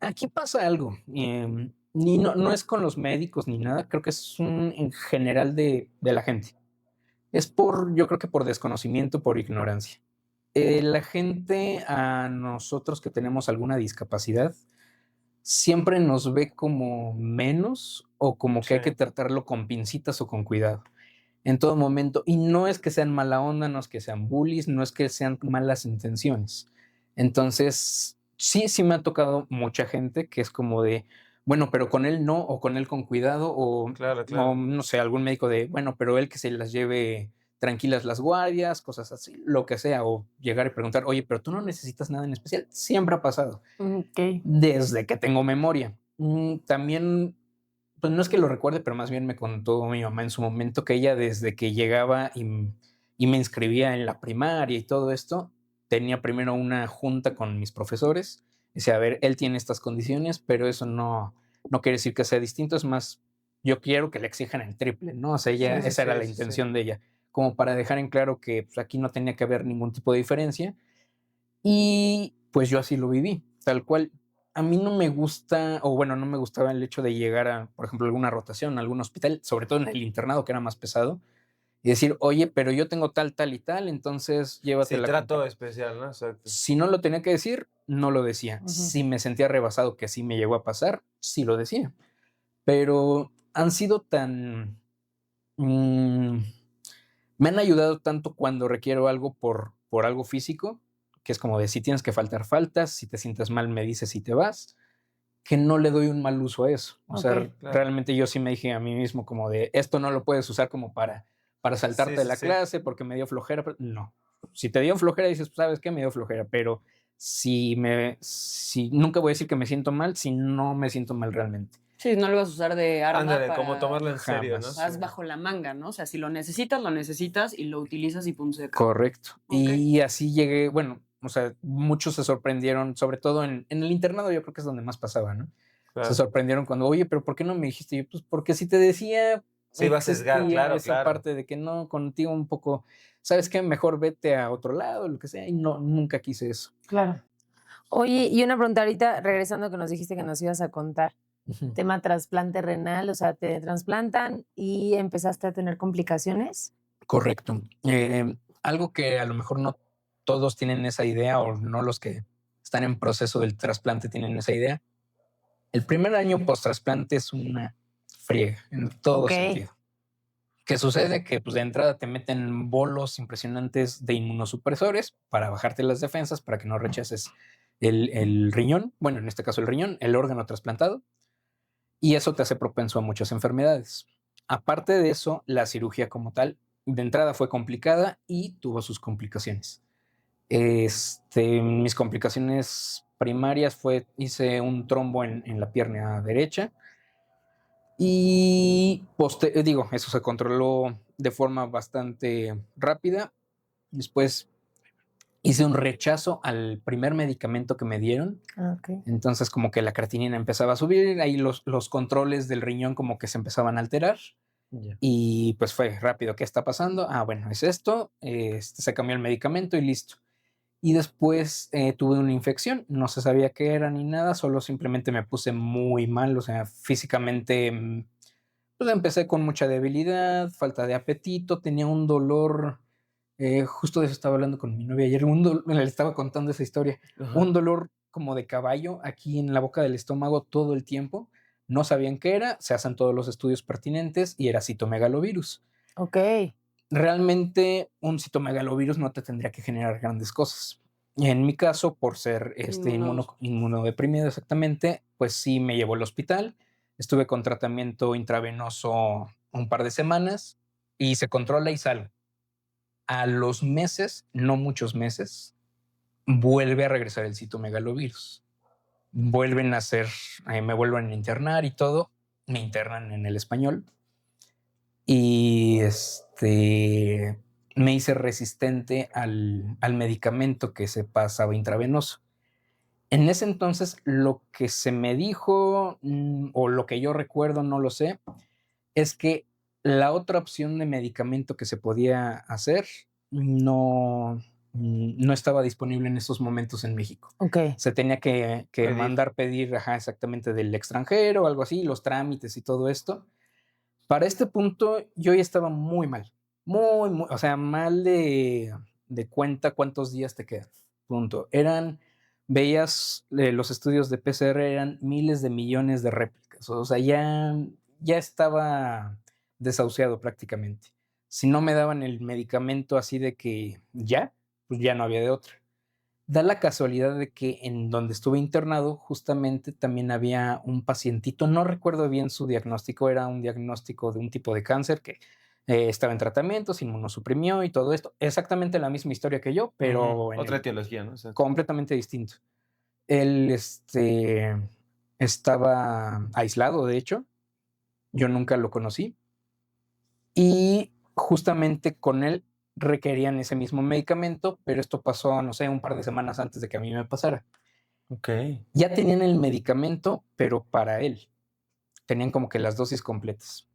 Aquí pasa algo. No es con los médicos ni nada, creo que es en general de la gente. Es yo creo que por desconocimiento, por ignorancia. La gente, a nosotros que tenemos alguna discapacidad, siempre nos ve como menos o como que hay Sí. que tratarlo con pincitas o con cuidado en todo momento. Y no es que sean mala onda, no es que sean bullies, no es que sean malas intenciones. Entonces, sí me ha tocado mucha gente que es como de, bueno, pero con él no, o con él con cuidado, o Claro. o, no sé, algún médico de, bueno, pero él que se las lleve tranquilas las guardias, cosas así, lo que sea, o llegar y preguntar, oye, pero tú no necesitas nada en especial. Siempre ha pasado, Ok. desde que tengo memoria. También, pues no es que lo recuerde, pero más bien me contó mi mamá en su momento que ella desde que llegaba y me inscribía en la primaria y todo esto, tenía primero una junta con mis profesores. Decía, a ver, él tiene estas condiciones, pero eso no quiere decir que sea distinto, es más, yo quiero que le exijan el triple, ¿no? O sea, esa era la intención de ella, como para dejar en claro que pues, aquí no tenía que haber ningún tipo de diferencia. Y pues yo así lo viví, tal cual. A mí no me gusta, o bueno, no me gustaba el hecho de llegar a, por ejemplo, alguna rotación, a algún hospital, sobre todo en el internado, que era más pesado, y decir, oye, pero yo tengo tal, tal y tal, entonces llévate Sí, la trato compañía. especial, ¿no? Exacto. Si no lo tenía que decir, no lo decía. Ujú. Si me sentía rebasado, que sí me llegó a pasar, sí lo decía. Pero han sido tan... mm, me han ayudado tanto cuando requiero algo por algo físico, que es como de si tienes que faltar, faltas, si te sientes mal, me dices y te vas, que no le doy un mal uso a eso. O sea, Ok. Claro. realmente yo sí me dije a mí mismo como de, esto no lo puedes usar como para saltarte Sí, de sí, la sí. clase porque me dio flojera. No. Si te dio flojera, dices, pues, ¿sabes qué? Me dio flojera, pero si nunca voy a decir que me siento mal, si no me siento mal realmente. Sí, no lo vas a usar de arma Ándale, como para... tomarlo en serio, ¿no? Jamás. Vas bajo la manga, ¿no? O sea, si lo necesitas y lo utilizas y pum, se acabó. Correcto. Ok. Y así llegué, bueno, o sea, muchos se sorprendieron, sobre todo en el internado, yo creo que es donde más pasaba, ¿no? Se Claro. sorprendieron cuando, oye, pero ¿por qué no me dijiste? Yo, pues porque si te decía, Se iba a sesgar, existía claro, esa claro. parte de que no, contigo un poco, ¿sabes qué? Mejor vete a otro lado, lo que sea, y no, nunca quise eso. Claro. Oye, y una pregunta ahorita, regresando que nos dijiste que nos ibas a contar, Ujú. tema trasplante renal, o sea, te trasplantan y empezaste a tener complicaciones. Correcto. Algo que a lo mejor no todos tienen esa idea o no los que están en proceso del trasplante tienen esa idea. El primer año post-trasplante es una friega en todo Ok. sentido. ¿Qué sucede? Que pues de entrada te meten bolos impresionantes de inmunosupresores para bajarte las defensas, para que no rechaces el riñón, bueno, en este caso el riñón, el órgano trasplantado, y eso te hace propenso a muchas enfermedades. Aparte de eso, la cirugía como tal, de entrada fue complicada y tuvo sus complicaciones. Mis complicaciones primarias hice un trombo en la pierna derecha y digo, eso se controló de forma bastante rápida. Después hice un rechazo al primer medicamento que me dieron. Ok. Entonces como que la creatinina empezaba a subir, ahí los controles del riñón como que se empezaban a alterar. Ya. Y pues fue rápido, ¿qué está pasando? Ah, bueno, es esto, se cambió el medicamento y listo. Y después tuve una infección, no se sabía qué era ni nada, solo simplemente me puse muy mal, o sea, físicamente, pues empecé con mucha debilidad, falta de apetito, tenía un dolor, justo de eso estaba hablando con mi novia ayer, le estaba contando esa historia, Ajá. un dolor como de caballo aquí en la boca del estómago todo el tiempo, no sabían qué era, se hacen todos los estudios pertinentes y era citomegalovirus. Ok. Realmente un citomegalovirus no te tendría que generar grandes cosas. En mi caso, por ser inmunodeprimido exactamente, pues sí me llevó al hospital. Estuve con tratamiento intravenoso un par de semanas y se controla y sale. A los meses, no muchos meses, vuelve a regresar el citomegalovirus. Vuelven a hacer, me vuelven a internar y todo. Me internan en el español. Y me hice resistente al medicamento que se pasaba intravenoso. En ese entonces, lo que se me dijo, o lo que yo recuerdo, no lo sé, es que la otra opción de medicamento que se podía hacer no estaba disponible en esos momentos en México. Ok. Se tenía que Pedir. pedir exactamente del extranjero o algo así, los trámites y todo esto. Para este punto yo ya estaba muy mal, muy, o sea, mal de cuenta cuántos días te quedan. Punto. Veías los estudios de PCR, eran miles de millones de réplicas, o sea, ya estaba desahuciado prácticamente. Si no me daban el medicamento así de que ya, pues ya no había de otra. Da la casualidad de que en donde estuve internado justamente también había un pacientito, no recuerdo bien su diagnóstico, era un diagnóstico de un tipo de cáncer que estaba en tratamiento, se inmunosuprimió y todo esto. Exactamente la misma historia que yo, pero Otra etiología, ¿no? O sea, completamente distinto. Él estaba aislado, de hecho, yo nunca lo conocí y justamente con él requerían ese mismo medicamento, pero esto pasó, no sé, un par de semanas antes de que a mí me pasara. ok. Ya tenían el medicamento, pero para él. Tenían como que las dosis completas.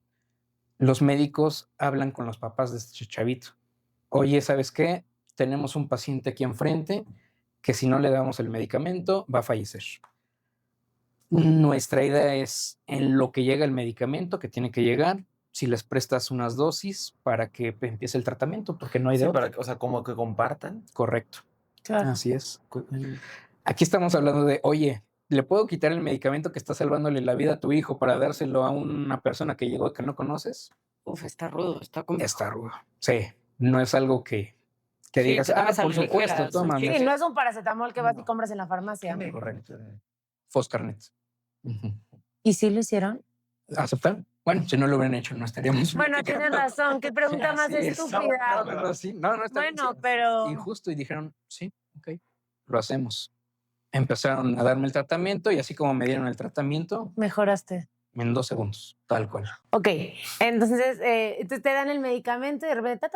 Los médicos hablan con los papás de este chavito. Oye, ¿sabes qué? Tenemos un paciente aquí enfrente que si no le damos el medicamento va a fallecer. Nuestra idea es en lo que llega el medicamento, que tiene que llegar, si les prestas unas dosis para que empiece el tratamiento, porque no hay de Sí, otra. o sea, como que compartan. Correcto. Claro. Así es. Aquí estamos hablando de, oye, ¿le puedo quitar el medicamento que está salvándole la vida a tu hijo para dárselo a una persona que llegó que no conoces? Uf, está rudo, está complicado. Está rudo. Sí, no es algo que Sí, digas, te tomas a por la supuesto, ligera, toma. Sí, no es un paracetamol que vas y No. compras en la farmacia. Correcto. Foscarnet. ¿Y sí lo hicieron? ¿Aceptar? Bueno, si no lo hubieran hecho, no estaríamos. Bueno, tienes razón. ¿Qué pregunta más Así es. estúpida? No, sí, no, está bien, Bueno, sí. pero... Y justo, y dijeron, sí, ok, lo hacemos. Empezaron a darme el tratamiento y así como me dieron el tratamiento, Mejoraste. en 2 segundos, tal cual. Ok, entonces te dan el medicamento y de repente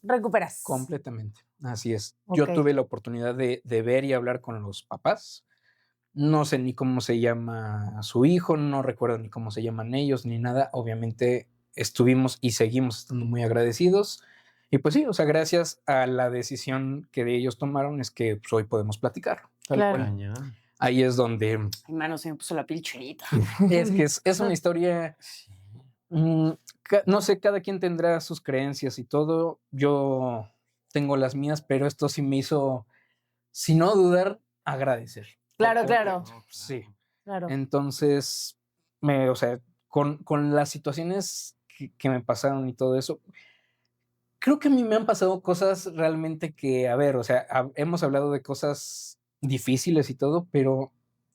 recuperas. Completamente, así es. Yo Ok. tuve la oportunidad de ver y hablar con los papás. No sé ni cómo se llama su hijo, no recuerdo ni cómo se llaman ellos, ni nada. Obviamente estuvimos y seguimos estando muy agradecidos. Y pues sí, o sea, gracias a la decisión que ellos tomaron es que pues, hoy podemos platicar. Tal Claro. cual. Cañón. Ahí es donde Ay, mano, se me puso la piel chinita. es que es una historia, no sé, cada quien tendrá sus creencias y todo. Yo tengo las mías, pero esto sí me hizo, si no dudar, agradecer. Claro, Por claro. completo. Sí. Claro. Entonces, o sea, con las situaciones que me pasaron y todo eso, creo que a mí me han pasado cosas realmente que, a ver, o sea, hemos hablado de cosas difíciles y todo, pero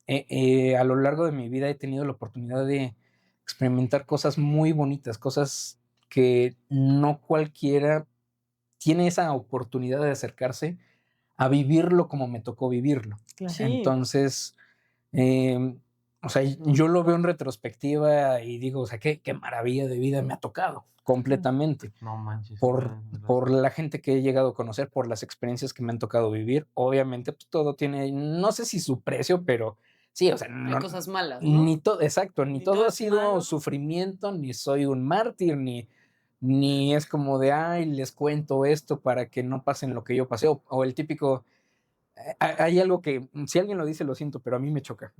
a lo largo de mi vida he tenido la oportunidad de experimentar cosas muy bonitas, cosas que no cualquiera tiene esa oportunidad de acercarse a vivirlo como me tocó vivirlo. Claro. Sí. Entonces, o sea, yo lo veo en retrospectiva y digo, o sea, qué maravilla de vida me ha tocado completamente. No manches. Por la gente que he llegado a conocer, por las experiencias que me han tocado vivir. Obviamente, pues todo tiene, no sé si su precio, pero sí, o sea, Hay cosas malas, ¿no? ni todo, exacto, ni todo ha es sido malo. sufrimiento, ni soy un mártir, ni es como de, ay, les cuento esto para que no pasen lo que yo pasé, o el típico, hay algo que, si alguien lo dice, lo siento, pero a mí me choca.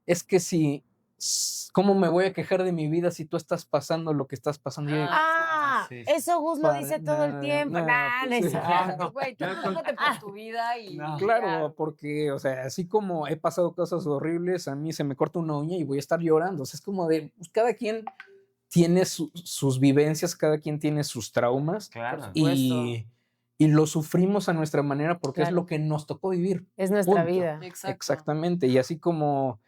Es que si, ¿cómo me voy a quejar de mi vida si tú estás pasando lo que estás pasando? Y yo digo, Ah, Sí, sí. eso Gus lo dice todo el tiempo. Nah, no es sí. cierto. Güey, tú preocúpate por tu vida y No. Claro, porque, o sea, así como he pasado cosas horribles, a mí se me corta una uña y voy a estar llorando. O sea, es como de, pues, cada quien tiene sus vivencias, cada quien tiene sus traumas Claro. y lo sufrimos a nuestra manera porque es Claro. lo que nos tocó vivir. Es nuestra Punto. vida. Exacto. Exactamente. Y así como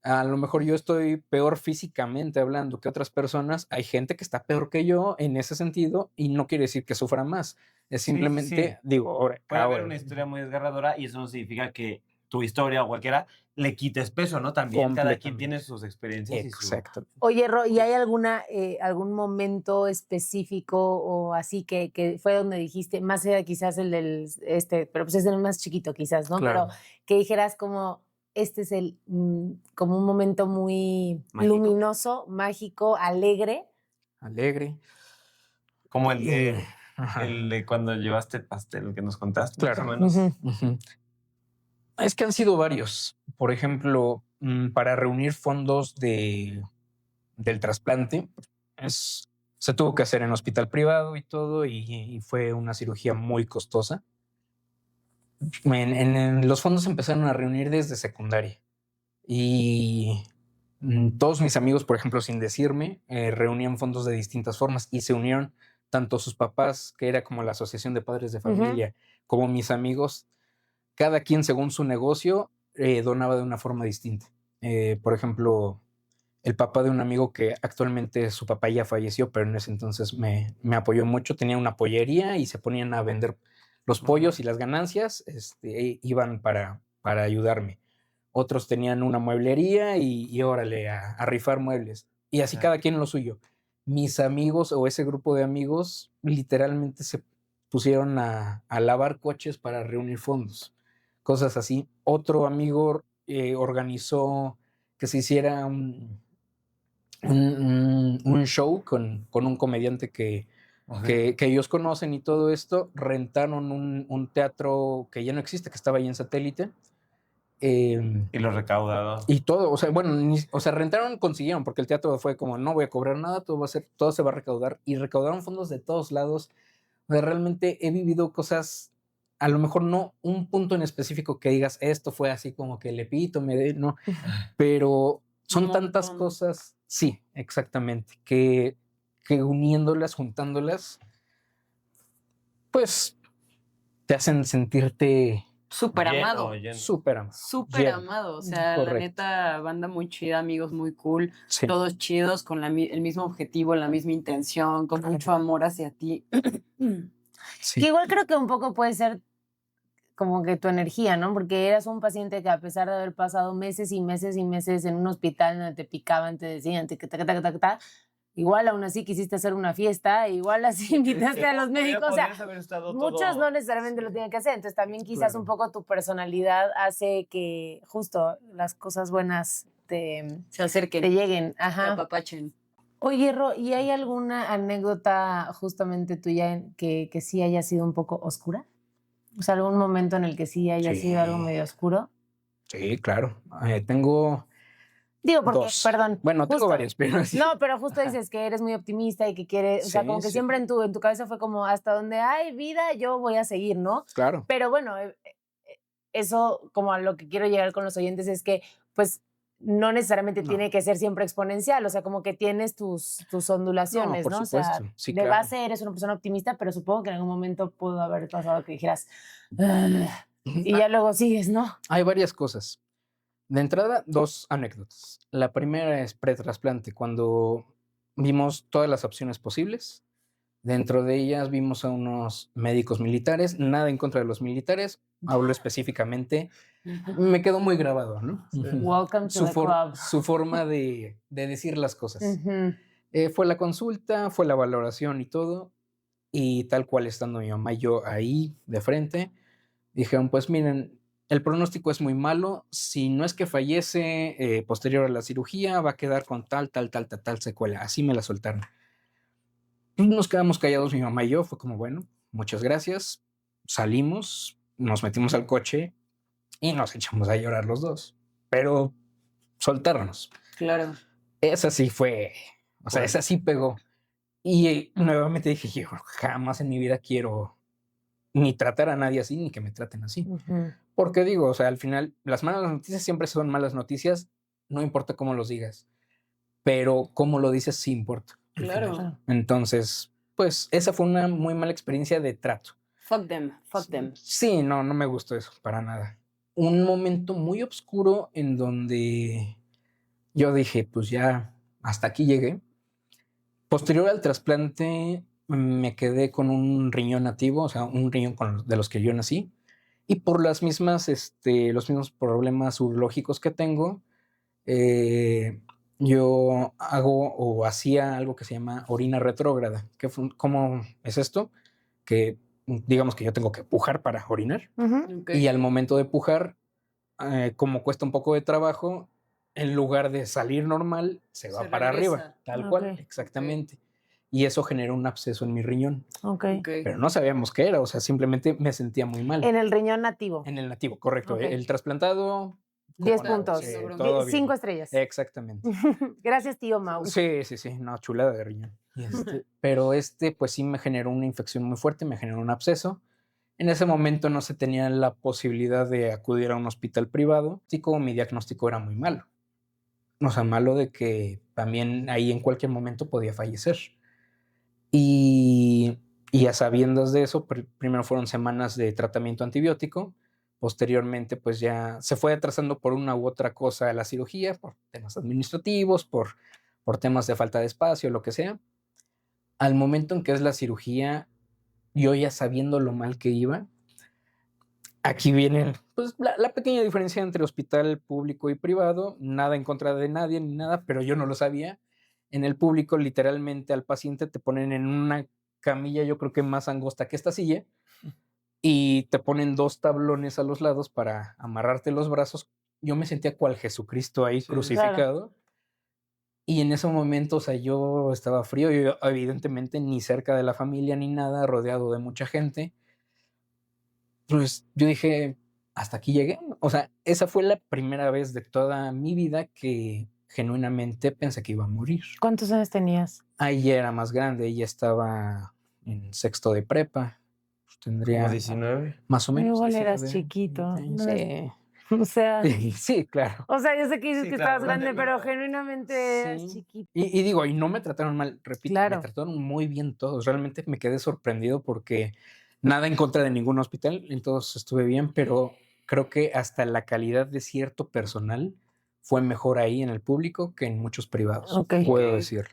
a lo mejor yo estoy peor físicamente hablando que otras personas, hay gente que está peor que yo en ese sentido y no quiere decir que sufra más. Es Sí, simplemente, sí. digo, ahora, Puede haber ahora, una historia muy desgarradora y eso no significa que tu historia o cualquiera le quites peso, ¿no? También cada quien Completamente. tiene sus experiencias y su... Exacto. Oye, Ro, ¿y hay algún momento específico o así que fue donde dijiste, más allá quizás el del, pero pues es el más chiquito quizás, ¿no? Claro. Pero que dijeras como, este es como un momento muy Mágico. luminoso, mágico, alegre. Alegre. Como el de, Ajá. el de cuando llevaste el pastel que nos contaste. Claro. Más o menos. Ujú. Es que han sido varios. Por ejemplo, para reunir fondos del trasplante, se tuvo que hacer en hospital privado y todo, y fue una cirugía muy costosa. Los fondos se empezaron a reunir desde secundaria. Y todos mis amigos, por ejemplo, sin decirme, reunían fondos de distintas formas y se unieron tanto sus papás, que era como la Asociación de Padres de Familia, como mis amigos. Cada quien, según su negocio, donaba de una forma distinta. Por ejemplo, el papá de un amigo que actualmente su papá ya falleció, pero en ese entonces me apoyó mucho, tenía una pollería y se ponían a vender los pollos y las ganancias iban para ayudarme. Otros tenían una mueblería y órale, a rifar muebles. Y así cada quien lo suyo. Mis amigos o ese grupo de amigos literalmente se pusieron a lavar coches para reunir fondos. Cosas así. Otro amigo organizó que se hiciera un show con un comediante que que ellos conocen y todo esto, rentaron un teatro que ya no existe, que estaba ahí en Satélite. Y lo recaudado. Y todo, o sea, bueno, rentaron, consiguieron, porque el teatro fue como, no voy a cobrar nada, todo se va a recaudar, y recaudaron fondos de todos lados. O sea, realmente he vivido cosas, a lo mejor no un punto en específico que digas, esto fue así como que el epítome, no, pero son tantas cosas, sí, exactamente, que uniéndolas, juntándolas, pues te hacen sentirte Súper amado. súper amado. Súper Lleno. amado. O sea, Correcto. la neta, banda muy chida, amigos muy cool, Sí. todos chidos, con el mismo objetivo, la misma intención, con mucho amor hacia ti. Sí. Que igual creo que un poco puede ser como que tu energía, ¿no? Porque eras un paciente que a pesar de haber pasado meses y meses y meses en un hospital donde te picaban, te decían, igual aún así quisiste hacer una fiesta, igual así invitaste a los médicos, o sea, muchos no necesariamente lo tienen que hacer, entonces también quizás Claro. un poco tu personalidad hace que justo las cosas buenas te Se acerquen, lleguen. se Ajá. apapachen. Oye, Ro, ¿y hay alguna anécdota justamente tuya que sí haya sido un poco oscura? O sea, algún momento en el que sí haya sido algo medio oscuro. Sí, claro. Tengo Digo, porque, dos. perdón. Bueno, tengo justo- varios, pero sí. No, pero justo dices que eres muy optimista y que quieres, o sea, Sí, como que sí. siempre en tu cabeza fue como, hasta donde hay vida, yo voy a seguir, ¿no? Claro. Pero bueno, eso como a lo que quiero llegar con los oyentes es que, pues, no necesariamente No. tiene que ser siempre exponencial, o sea, como que tienes tus ondulaciones, por ¿no? O sea, supuesto. Sí, de claro. base eres una persona optimista, pero supongo que en algún momento pudo haber pasado que dijeras, "Ugh", y ya luego sigues, ¿no? Hay varias cosas. De entrada, dos anécdotas. La primera es pretrasplante, cuando vimos todas las opciones posibles. Dentro de ellas vimos a unos médicos militares, nada en contra de los militares, hablo específicamente, me quedó muy grabado, ¿no? Welcome to the club. Su forma de decir las cosas. Ujú. Fue la consulta, fue la valoración y todo, y tal cual estando mi mamá y yo ahí de frente, dijeron, pues miren, el pronóstico es muy malo, si no es que fallece posterior a la cirugía, va a quedar con tal secuela, así me la soltaron. Nos quedamos callados mi mamá y yo, fue como, bueno, muchas gracias, salimos, nos metimos al coche y nos echamos a llorar los dos, pero soltarnos. Claro. Esa sí fue, o sea, esa sí pegó. Y nuevamente dije, yo jamás en mi vida quiero ni tratar a nadie así, ni que me traten así. Ujú. Porque digo, o sea, al final, las malas noticias siempre son malas noticias, no importa cómo los digas, pero cómo lo dices sí importa. al Claro. final. Entonces, pues esa fue una muy mala experiencia de trato. Fuck them, fuck them. Sí, no me gustó eso, para nada. Un momento muy oscuro en donde yo dije, pues ya, hasta aquí llegué. Posterior al trasplante, me quedé con un riñón nativo, o sea, un riñón de los que yo nací. Y por las mismas, los mismos problemas urológicos que tengo, yo hago o hacía algo que se llama orina retrógrada. ¿Cómo es esto? Que digamos que yo tengo que pujar para orinar. Ujú. Ok. Y al momento de pujar, como cuesta un poco de trabajo, en lugar de salir normal, se va Se para regresa. arriba, tal cual, Ok. exactamente. Y eso generó un absceso en mi riñón. Ok. Ok. Pero no sabíamos qué era, o sea, simplemente me sentía muy mal. En el riñón nativo. En el nativo, correcto. Ok. El trasplantado... 10 como nada, puntos. sí, Sobre todo bien. 5 estrellas. Exactamente. Gracias, tío Mau. Sí, no, chulada de riñón. Pero pues sí me generó una infección muy fuerte, me generó un absceso. En ese momento no se tenía la posibilidad de acudir a un hospital privado, así como mi diagnóstico era muy malo. O sea, malo de que también ahí en cualquier momento podía fallecer. Y a sabiendas de eso, primero fueron semanas de tratamiento antibiótico. Posteriormente, pues ya se fue atrasando por una u otra cosa la cirugía, por temas administrativos, por temas de falta de espacio, lo que sea. Al momento en que es la cirugía, yo ya sabiendo lo mal que iba, aquí viene pues, la pequeña diferencia entre hospital público y privado. Nada en contra de nadie ni nada, pero yo no lo sabía. En el público, literalmente al paciente te ponen en una camilla, yo creo que más angosta que esta silla, y te ponen 2 tablones a los lados para amarrarte los brazos. Yo me sentía cual Jesucristo ahí crucificado. Y en ese momento, o sea, yo estaba frío, yo evidentemente ni cerca de la familia ni nada, rodeado de mucha gente. Pues yo dije, hasta aquí llegué. O sea, esa fue la primera vez de toda mi vida que genuinamente pensé que iba a morir. ¿Cuántos años tenías? Ahí ya era más grande, ella estaba en sexto de prepa. Pues tendría Como 19. más o menos. Igual eras 19, chiquito. 20, ¿No? sí. O sea, Sí, claro. o sea, yo sé que dices Sí, que claro, estabas grande, grande, pero pero- genuinamente eras Sí. chiquito. Y digo, y no me trataron mal, repito, Claro. me trataron muy bien todos. Realmente me quedé sorprendido porque nada en contra de ningún hospital, en todos estuve bien, pero creo que hasta la calidad de cierto personal fue mejor ahí en el público que en muchos privados, Ok. puedo Ok. decir.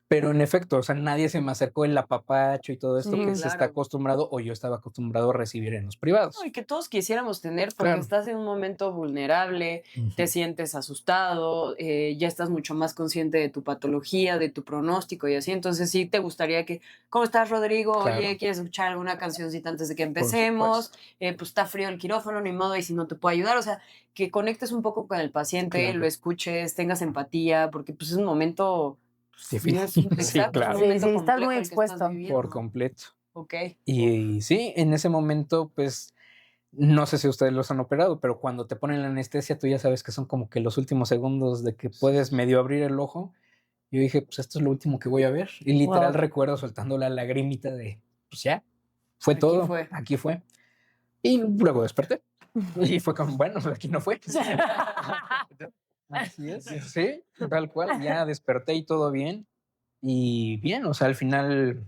Pero en efecto, o sea, nadie se me acercó el apapacho y todo esto Ujú. que se está Claro. acostumbrado o yo estaba acostumbrado a recibir en los privados. No, y que todos quisiéramos tener, porque Claro. estás en un momento vulnerable, te Ujú. sientes asustado, ya estás mucho más consciente de tu patología, de tu pronóstico y así. Entonces sí te gustaría que, ¿cómo estás, Rodrigo? Claro. Oye, ¿quieres escuchar alguna cancioncita antes de que Por empecemos? supuesto. Pues está frío el quirófano, ni modo, y si no te puedo ayudar. O sea, que conectes un poco con el paciente, Claro. lo escuches, tengas empatía, porque pues es un momento... Difícil. es- Sí, exacto, claro. es un Sí, momento sí, estás complejo muy el que estás expuesto. viviendo. Por completo. Ok. Y sí, en ese momento, pues, no sé si ustedes los han operado, pero cuando te ponen la anestesia, tú ya sabes que son como que los últimos segundos de que puedes medio abrir el ojo. Yo dije, pues esto es lo último que voy a ver. Y literal Wow. recuerdo soltando la lagrimita de, pues ya, fue Aquí todo, fue. aquí fue. Y luego desperté. Y fue como, bueno, pues aquí no fue. Así es. Sí, tal cual, ya desperté y todo bien. Y bien, o sea, al final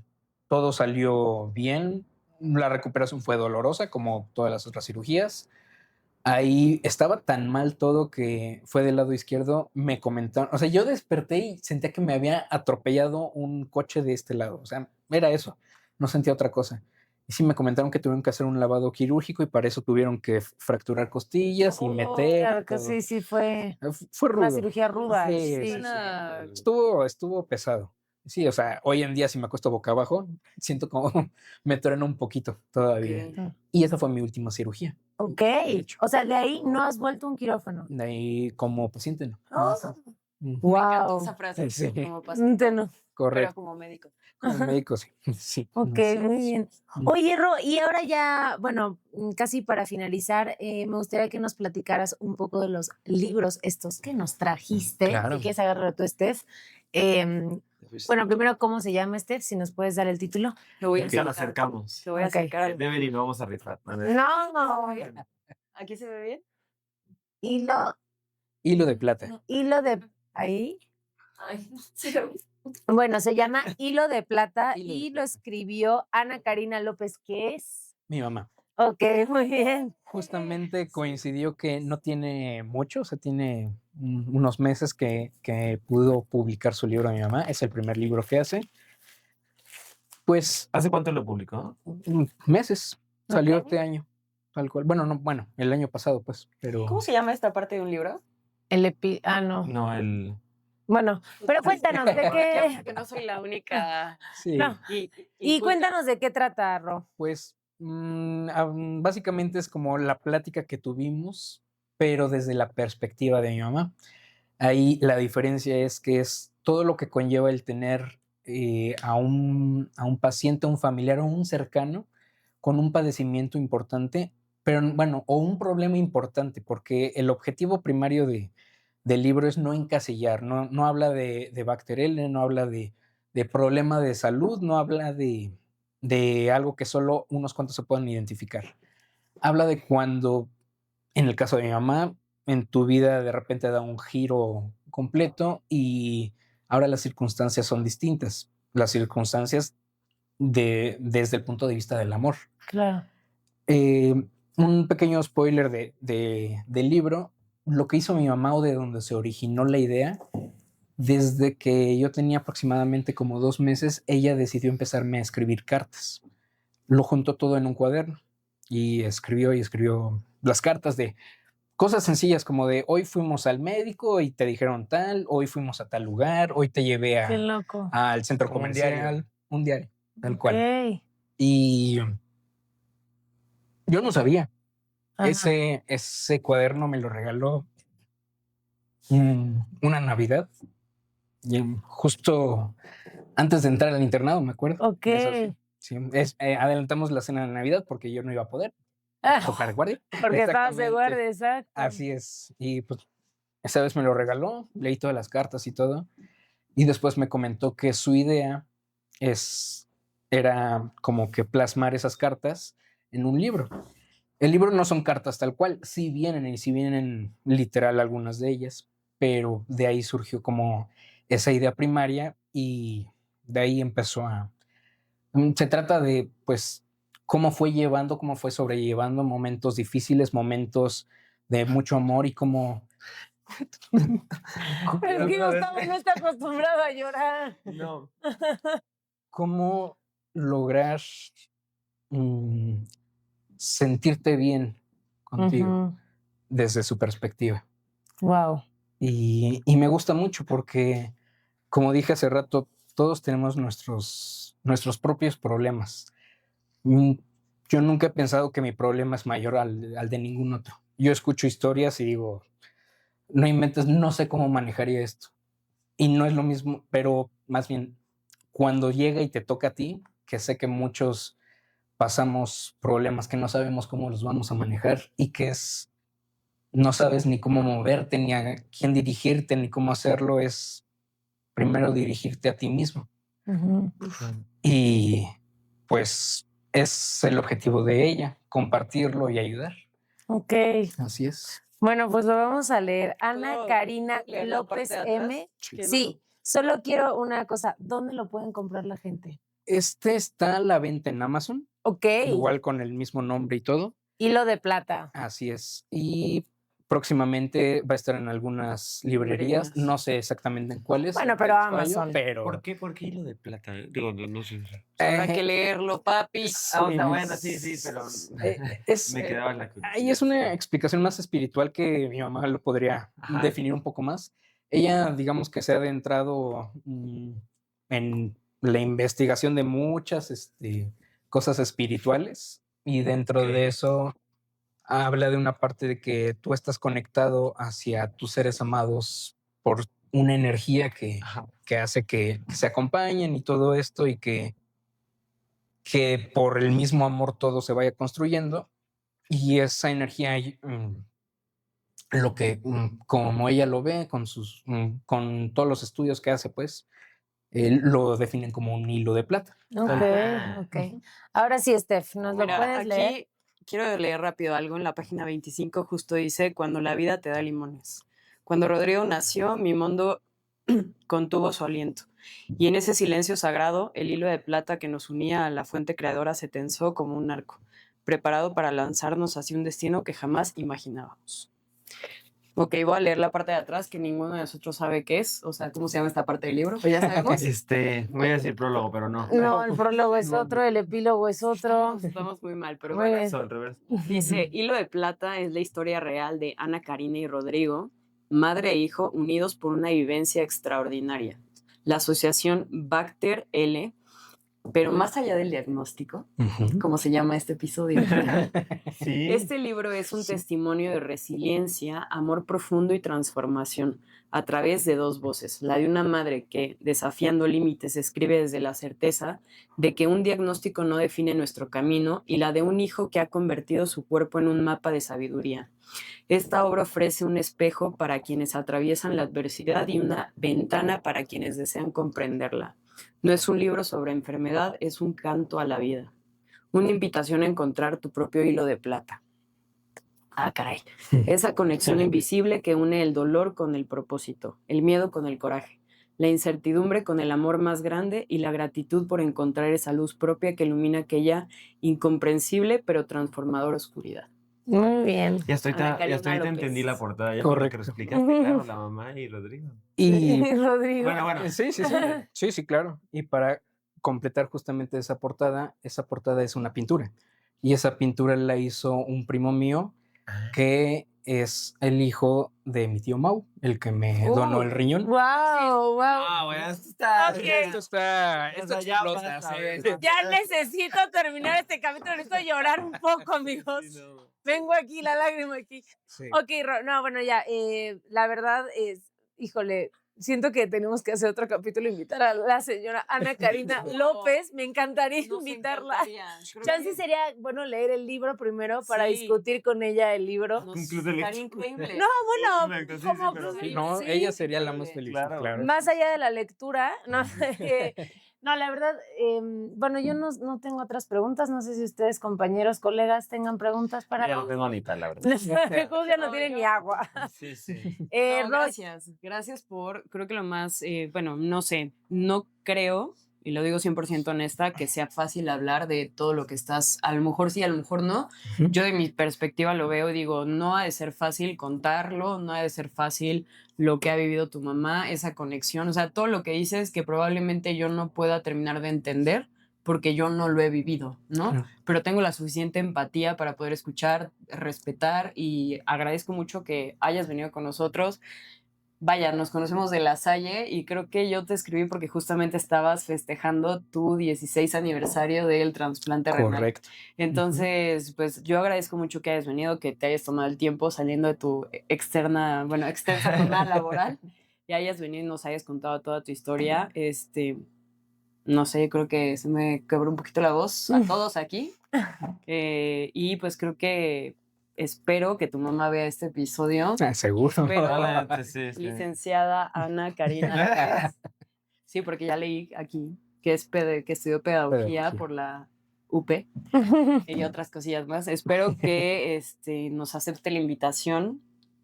todo salió bien. La recuperación fue dolorosa, como todas las otras cirugías. Ahí estaba tan mal todo que fue del lado izquierdo. Me comentaron, o sea, yo desperté y sentía que me había atropellado un coche de este lado. O sea, era eso. No sentía otra cosa. Y sí me comentaron que tuvieron que hacer un lavado quirúrgico y para eso tuvieron que fracturar costillas y meter. Claro que todo. sí, sí fue Fue una rudo. cirugía ruda. Sí, Sí. sí, sí. Suena- Estuvo pesado. Sí, o sea, hoy en día si me acuesto boca abajo, siento como me truena un poquito todavía. Ok. Y esa fue mi última cirugía. Ok. hecho. O sea, de ahí no has vuelto a un quirófano. De ahí como paciente, ¿no? Oh, Ujú. Me encantó wow. esa frase. Sí. Como paciente, No. pero Correcto. como médico. Como médico, sí. Sí. Ok, así muy es. bien. Mm. Oye, Ro, y ahora ya, bueno, casi para finalizar, me gustaría que nos platicaras un poco de los libros estos que nos trajiste. Claro. Si quieres agarrar tú, Steph. Bueno, primero, ¿cómo se llama, Steph? Si nos puedes dar el título. Lo voy a Ahorita lo acercar. acercamos. Lo voy a Ok. acercar. Deben y lo vamos a rifar. A ver. No, ¿Aquí se ve bien? Hilo de plata. hilo de... Ahí. Ay, no sé. Bueno, se llama Hilo de Plata Hilo de y lo Plata. escribió Ana Karina López, ¿qué es? Mi mamá. Ok, muy bien. Justamente coincidió que no tiene mucho, o sea, tiene unos meses que pudo publicar su libro mi mamá. Es el primer libro que hace. Pues ¿Hace cuánto lo publicó? meses. Salió Ok. este año. Tal cual. Bueno, no, bueno, el año pasado, pues, pero ¿Cómo se llama esta parte de un libro? No. No, el. Bueno, pero cuéntanos de qué... Porque no soy la única. sí, No. Y cuéntanos de qué trata, Ro. pues básicamente es como la plática que tuvimos, pero desde la perspectiva de mi mamá. Ahí la diferencia es que es todo lo que conlleva el tener a un paciente, a un familiar o un cercano con un padecimiento importante, pero bueno, o un problema importante, porque el objetivo primario del libro es no encasillar, no habla de bacterial, no habla de problema de salud, no habla de algo que solo unos cuantos se puedan identificar. Habla de cuando, en el caso de mi mamá, en tu vida de repente da un giro completo y ahora las circunstancias son distintas. Las circunstancias desde el punto de vista del amor. Claro. Un pequeño spoiler del libro, lo que hizo mi mamá o de donde se originó la idea, desde que yo tenía aproximadamente como 2 meses, ella decidió empezarme a escribir cartas. Lo juntó todo en un cuaderno y escribió las cartas de cosas sencillas como de hoy fuimos al médico y te dijeron tal, hoy fuimos a tal lugar, hoy te llevé Qué loco. al centro Como un comercial. diario. Un diario, tal cual. Ok. Y yo no sabía. Ajá. Ese cuaderno me lo regaló una Navidad. Y justo antes de entrar al internado, me acuerdo. Ok. Eso sí. Adelantamos la cena de Navidad porque yo no iba a poder tocar guardia. Porque estabas de Exactamente. guardia, exacto. Así es. Y pues esa vez me lo regaló, leí todas las cartas y todo. Y después me comentó que su idea era como que plasmar esas cartas en un libro. El libro no son cartas tal cual, sí vienen literal algunas de ellas, pero de ahí surgió como esa idea primaria y de ahí empezó a... Se trata de, pues, cómo fue sobrellevando momentos difíciles, momentos de mucho amor y cómo... Es que Gustavo no está acostumbrado a llorar. No. cómo lograr sentirte bien contigo desde su perspectiva. Wow. Y me gusta mucho porque, como dije hace rato, todos tenemos nuestros propios problemas. Yo nunca he pensado que mi problema es mayor al de ningún otro. Yo escucho historias y digo, no inventes, no sé cómo manejaría esto. Y no es lo mismo, pero más bien, cuando llega y te toca a ti, que sé que muchos pasamos problemas que no sabemos cómo los vamos a manejar y que no sabes ni cómo moverte, ni a quién dirigirte, ni cómo hacerlo, es primero dirigirte a ti mismo. Y pues es el objetivo de ella, compartirlo y ayudar. Ok. Así es. Bueno, pues lo vamos a leer. Ana ¿Puedo Karina leer la López parte de atrás? M. Que no- Sí, solo quiero una cosa. ¿Dónde lo pueden comprar la gente? Este está a la venta en Amazon, Ok. igual con el mismo nombre y todo. Hilo de plata. Así es. Y próximamente va a estar en algunas librerías. No sé exactamente en cuáles. Bueno, pero fallo, Amazon. pero ¿Por qué hilo de plata? Digo, no sé. Habrá que leerlo, papi. sí, O sea, bueno, sí, pero me quedaba la ahí es una explicación más espiritual que mi mamá lo podría Ajá. definir un poco más. Ella, digamos que se ha adentrado en la investigación de muchas cosas espirituales y dentro Ok. de eso habla de una parte de que tú estás conectado hacia tus seres amados por una energía Ajá. que hace que se acompañen y todo esto y que por el mismo amor todo se vaya construyendo y esa energía como ella lo ve con todos los estudios que hace pues lo definen como un hilo de plata. Ok, ok. Ahora sí, Steph, ¿nos lo Mira, puedes aquí leer? quiero leer rápido algo en la página 25, justo dice, cuando la vida te da limones. Cuando Rodrigo nació, mi mundo contuvo su aliento. Y en ese silencio sagrado, el hilo de plata que nos unía a la fuente creadora se tensó como un arco, preparado para lanzarnos hacia un destino que jamás imaginábamos. Ok, voy a leer la parte de atrás que ninguno de nosotros sabe qué es, o sea, cómo se llama esta parte del libro, pues ya sabemos. Voy a decir prólogo, pero no. No, el prólogo es otro, el epílogo es otro. Estamos muy mal, pero Muy bueno. bien. Son reverso. Dice, Hilo de Plata es la historia real de Ana Karina y Rodrigo, madre e hijo unidos por una vivencia extraordinaria. La asociación Bacter L, pero más allá del diagnóstico, como se llama este episodio. Sí. Este libro es un testimonio de resiliencia, amor profundo y transformación a través de dos voces. La de una madre que, desafiando límites, escribe desde la certeza de que un diagnóstico no define nuestro camino, y la de un hijo que ha convertido su cuerpo en un mapa de sabiduría. Esta obra ofrece un espejo para quienes atraviesan la adversidad y una ventana para quienes desean comprenderla. No es un libro sobre enfermedad, es un canto a la vida. Una invitación a encontrar tu propio hilo de plata. Ah, caray. Esa conexión invisible que une el dolor con el propósito, el miedo con el coraje, la incertidumbre con el amor más grande y la gratitud por encontrar esa luz propia que ilumina aquella incomprensible pero transformadora oscuridad. Muy bien. Ya estoy Ana Karina te López. entendí la portada. Ya por lo que lo Correcto. explicaste, claro, la mamá y Rodrigo. Y Rodrigo. Bueno. sí. Sí, claro. Y para completar justamente esa portada es una pintura. Y esa pintura la hizo un primo mío que es el hijo de mi tío Mau, el que me donó el riñón. Wow, wow. Ah, bueno, esto está. Ok. Esto ya explota, basta, sí. ¿verdad? Ya necesito terminar este capítulo, necesito llorar un poco, amigos. Sí, no. Vengo aquí, la lágrima aquí. Sí. Ok, no, bueno, ya, la verdad es, híjole, siento que tenemos que hacer otro capítulo, invitar a la señora Ana Karina López. Me encantaría invitarla. Chance sería bueno leer el libro primero para discutir con ella el libro. Estaría increíble. No, bueno, Exacto, sí, como sí, pero pues, sí. No, sí, ella sería la más feliz, Claro. claro. más allá de la lectura, no, no, la verdad, bueno, yo no tengo otras preguntas. No sé si ustedes, compañeros, colegas, tengan preguntas para Ya no Ros. tengo ni tal, la verdad. Ros ya no No, tiene yo- ni agua. Sí, sí. No, Ros, gracias por, creo que lo más, bueno, no sé, no creo, y lo digo 100% honesta, que sea fácil hablar de todo lo que estás, a lo mejor sí, a lo mejor no. Ujú. Yo de mi perspectiva lo veo y digo, no ha de ser fácil contarlo, no ha de ser fácil lo que ha vivido tu mamá, esa conexión, o sea, todo lo que dices que probablemente yo no pueda terminar de entender porque yo no lo he vivido, ¿no? Claro. Pero tengo la suficiente empatía para poder escuchar, respetar y agradezco mucho que hayas venido con nosotros. Vaya, nos conocemos de La Salle y creo que yo te escribí porque justamente estabas festejando tu 16 aniversario del trasplante renal. Correcto. Entonces, pues yo agradezco mucho que hayas venido, que te hayas tomado el tiempo saliendo de tu extensa jornada laboral y hayas venido y nos hayas contado toda tu historia. No sé, creo que se me quebró un poquito la voz a todos aquí. Y pues creo que espero que tu mamá vea este episodio. Seguro. Espero, Adelante, sí, sí. licenciada Ana Karina López. Sí, porque ya leí aquí que que estudió pedagogía por la UP y otras cosillas más. Espero que nos acepte la invitación.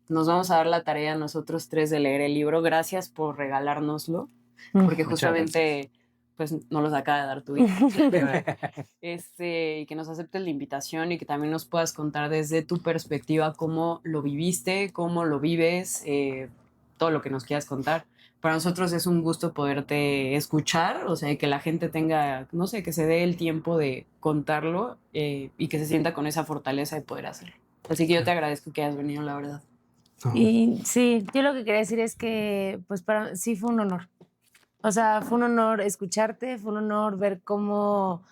Nos vamos a dar la tarea nosotros tres de leer el libro. Gracias por regalárnoslo, porque Muchas justamente pues no los acaba de dar tu hija. Y que nos aceptes la invitación y que también nos puedas contar desde tu perspectiva cómo lo viviste, cómo lo vives, todo lo que nos quieras contar. Para nosotros es un gusto poderte escuchar, o sea, que la gente tenga, no sé, que se dé el tiempo de contarlo y que se sienta con esa fortaleza de poder hacerlo. Así que yo te agradezco que hayas venido, la verdad. y sí, yo lo que quería decir es que, pues, sí fue un honor. O sea, fue un honor escucharte, fue un honor ver cómo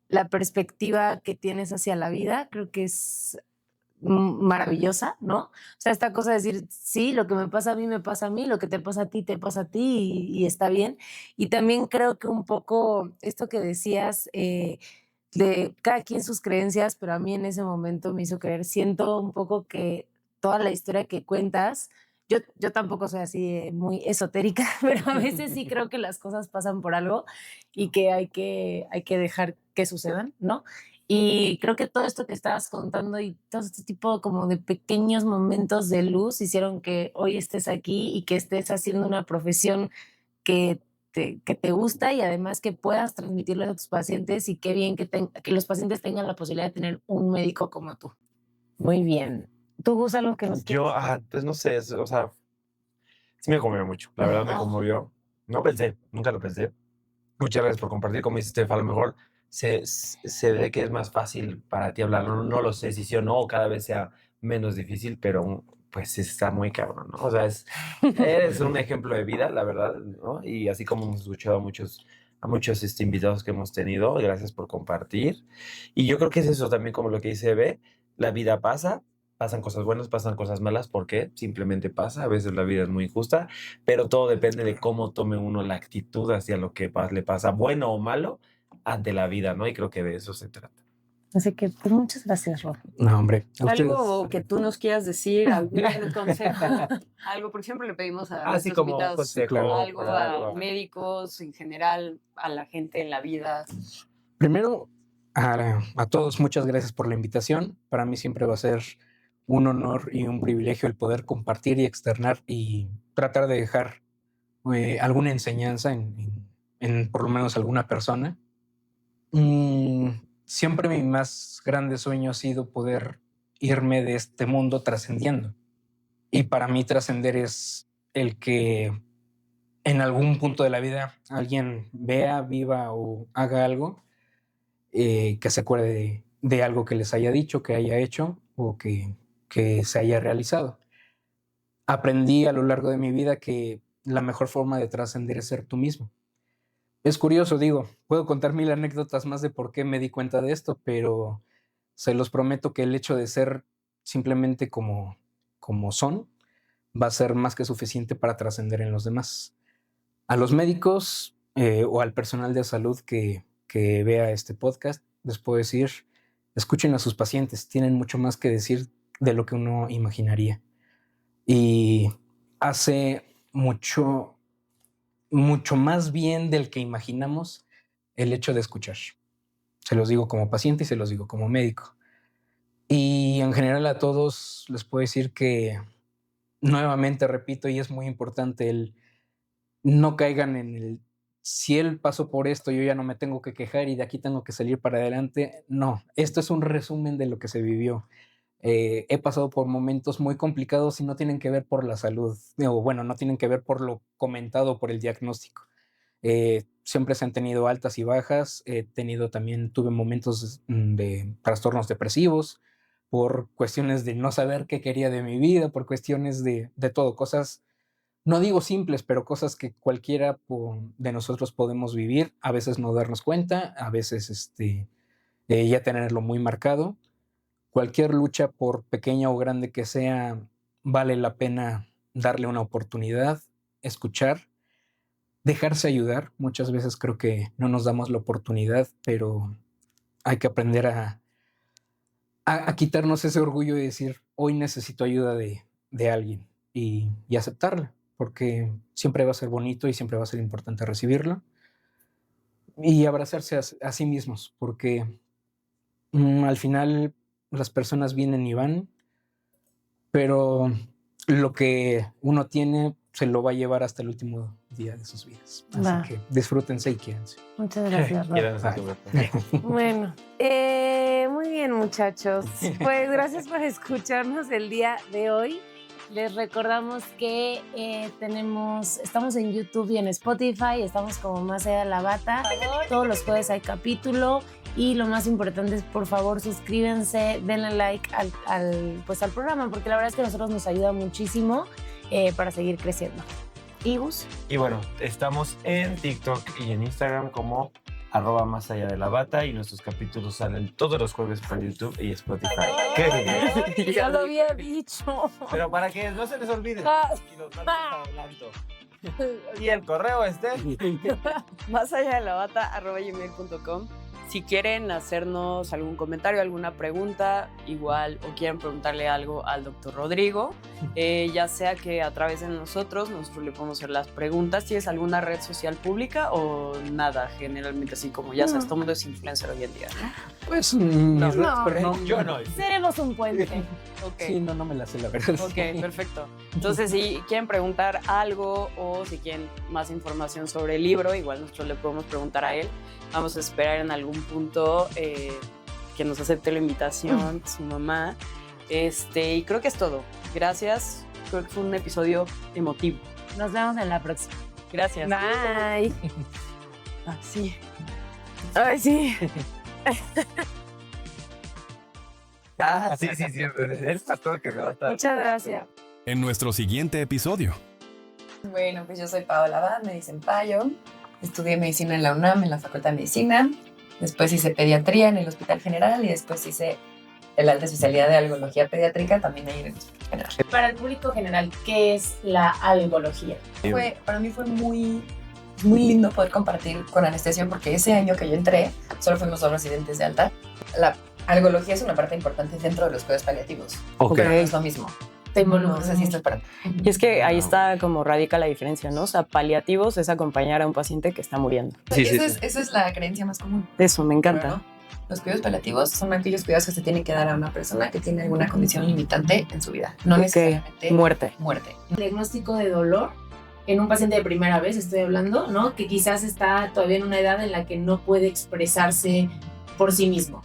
la perspectiva que tienes hacia la vida, creo que es maravillosa, ¿no? O sea, esta cosa de decir, sí, lo que me pasa a mí me pasa a mí, lo que te pasa a ti te pasa a ti y está bien. Y también creo que un poco esto que decías, de cada quien sus creencias, pero a mí en ese momento me hizo creer, siento un poco que toda la historia que cuentas, yo tampoco soy así muy esotérica, pero a veces sí creo que las cosas pasan por algo y que hay que dejar que sucedan, ¿no? Y creo que todo esto que estabas contando y todo este tipo como de pequeños momentos de luz hicieron que hoy estés aquí y que estés haciendo una profesión que te gusta y además que puedas transmitirlo a tus pacientes y qué bien que los pacientes tengan la posibilidad de tener un médico como tú. Muy bien. ¿Tú, Gus, algo que nos Yo, pues no sé, o sea, sí me conmovió mucho. La verdad me conmovió. No pensé, nunca lo pensé. Muchas gracias por compartir. Como dice Steph, a lo mejor se ve que es más fácil para ti hablar. No lo sé si sí o no, o cada vez sea menos difícil, pero pues está muy cabrón, ¿no? O sea, eres un ejemplo de vida, la verdad, ¿no? Y así como hemos escuchado a muchos invitados que hemos tenido, gracias por compartir. Y yo creo que es eso también como lo que dice Eve, la vida pasa. Pasan cosas buenas, pasan cosas malas, porque simplemente pasa. A veces la vida es muy injusta, pero todo depende de cómo tome uno la actitud hacia lo que le pasa, bueno o malo, ante la vida, ¿no? Y creo que de eso se trata. Así que pues, muchas gracias, Ro. No, hombre. Algo que tú nos quieras decir, algún consejo, algo, por ejemplo, le pedimos a Así nuestros como invitados consejo, claro, algo a médicos en general, a la gente en la vida. Primero, a todos, muchas gracias por la invitación. Para mí siempre va a ser un honor y un privilegio el poder compartir y externar y tratar de dejar alguna enseñanza en por lo menos alguna persona. Siempre mi más grande sueño ha sido poder irme de este mundo trascendiendo. Y para mí trascender es el que en algún punto de la vida alguien vea, viva o haga algo que se acuerde de algo que les haya dicho, que haya hecho o que se haya realizado. Aprendí a lo largo de mi vida que la mejor forma de trascender es ser tú mismo. Es curioso, digo, puedo contar 1000 anécdotas más de por qué me di cuenta de esto, pero se los prometo que el hecho de ser simplemente como son va a ser más que suficiente para trascender en los demás. A los médicos o al personal de salud que vea este podcast, les puedo decir, escuchen a sus pacientes, tienen mucho más que decir de lo que uno imaginaría. Y hace mucho más bien del que imaginamos el hecho de escuchar. Se los digo como paciente y se los digo como médico. Y en general a todos les puedo decir que, nuevamente repito, y es muy importante, el no caigan en el si él pasó por esto, yo ya no me tengo que quejar y de aquí tengo que salir para adelante. No, esto es un resumen de lo que se vivió. He pasado por momentos muy complicados y no tienen que ver por la salud, o bueno, no tienen que ver por lo comentado, por el diagnóstico. Siempre se han tenido altas y bajas. Tuve momentos de trastornos depresivos, por cuestiones de no saber qué quería de mi vida, por cuestiones de todo, cosas, no digo simples, pero cosas que cualquiera de nosotros podemos vivir, a veces no darnos cuenta, a veces ya tenerlo muy marcado. Cualquier lucha, por pequeña o grande que sea, vale la pena darle una oportunidad, escuchar, dejarse ayudar. Muchas veces creo que no nos damos la oportunidad, pero hay que aprender a quitarnos ese orgullo de decir, hoy necesito ayuda de alguien y aceptarla, porque siempre va a ser bonito y siempre va a ser importante recibirlo. Y abrazarse a sí mismos, porque al final las personas vienen y van, pero lo que uno tiene se lo va a llevar hasta el último día de sus vidas. Así que disfrútense y quédense. Muchas gracias, Rob. Bueno, muy bien, muchachos. Pues gracias por escucharnos el día de hoy. Les recordamos que estamos en YouTube y en Spotify, estamos como Más Allá de la Bata. Todos los jueves hay capítulo y lo más importante es, por favor, suscríbanse, denle like al programa, porque la verdad es que a nosotros nos ayuda muchísimo para seguir creciendo. ¿Y Gus? Y bueno, estamos en TikTok y en Instagram como @Más Allá de la Bata, y nuestros capítulos salen todos los jueves por YouTube y Spotify. ¿Qué? Ya lo había dicho. Pero para que no se les olvide. Y los mando hablando. Y el correo Más allá de la bata @gmail.com. Si quieren hacernos algún comentario, alguna pregunta, igual, o quieren preguntarle algo al doctor Rodrigo, ya sea que a través de nosotros le podemos hacer las preguntas. ¿Tienes alguna red social pública o nada? Generalmente así como ya sabes, todo el mundo es influencer hoy en día. Pues yo no. Seremos un puente. Okay. Sí, no me la sé, la verdad. Ok, perfecto. Entonces, si quieren preguntar algo o si quieren más información sobre el libro, igual nosotros le podemos preguntar a él. Vamos a esperar en algún punto que nos acepte la invitación, su mamá. Y creo que es todo. Gracias. Creo que fue un episodio emotivo. Nos vemos en la próxima. Gracias. Bye. Sí. Ay, sí. Sí. El pastor que me va a estar. Muchas gracias. En nuestro siguiente episodio. Bueno, pues yo soy Paola Abad, me dicen Payo. Estudié medicina en la UNAM, en la Facultad de Medicina. Después hice pediatría en el Hospital General y después hice la alta especialidad de algología pediátrica también ahí en el Hospital General. Para el público general, ¿qué es la algología? Para mí fue muy lindo poder compartir con anestesia, porque ese año que yo entré solo fuimos 2 residentes de alta. La algología es una parte importante dentro de los cuidados paliativos. Ok. Pero no es lo mismo. Te No involucras. sé si esto es para... Y es que ahí está como radica la diferencia, ¿no? O sea, paliativos es acompañar a un paciente que está muriendo. Esa es la creencia más común. Eso, me encanta. Pero no. Los cuidados paliativos son aquellos cuidados que se tienen que dar a una persona que tiene alguna condición limitante en su vida. No necesariamente Muerte. Diagnóstico de dolor en un paciente de primera vez, estoy hablando, ¿no? Que quizás está todavía en una edad en la que no puede expresarse por sí mismo.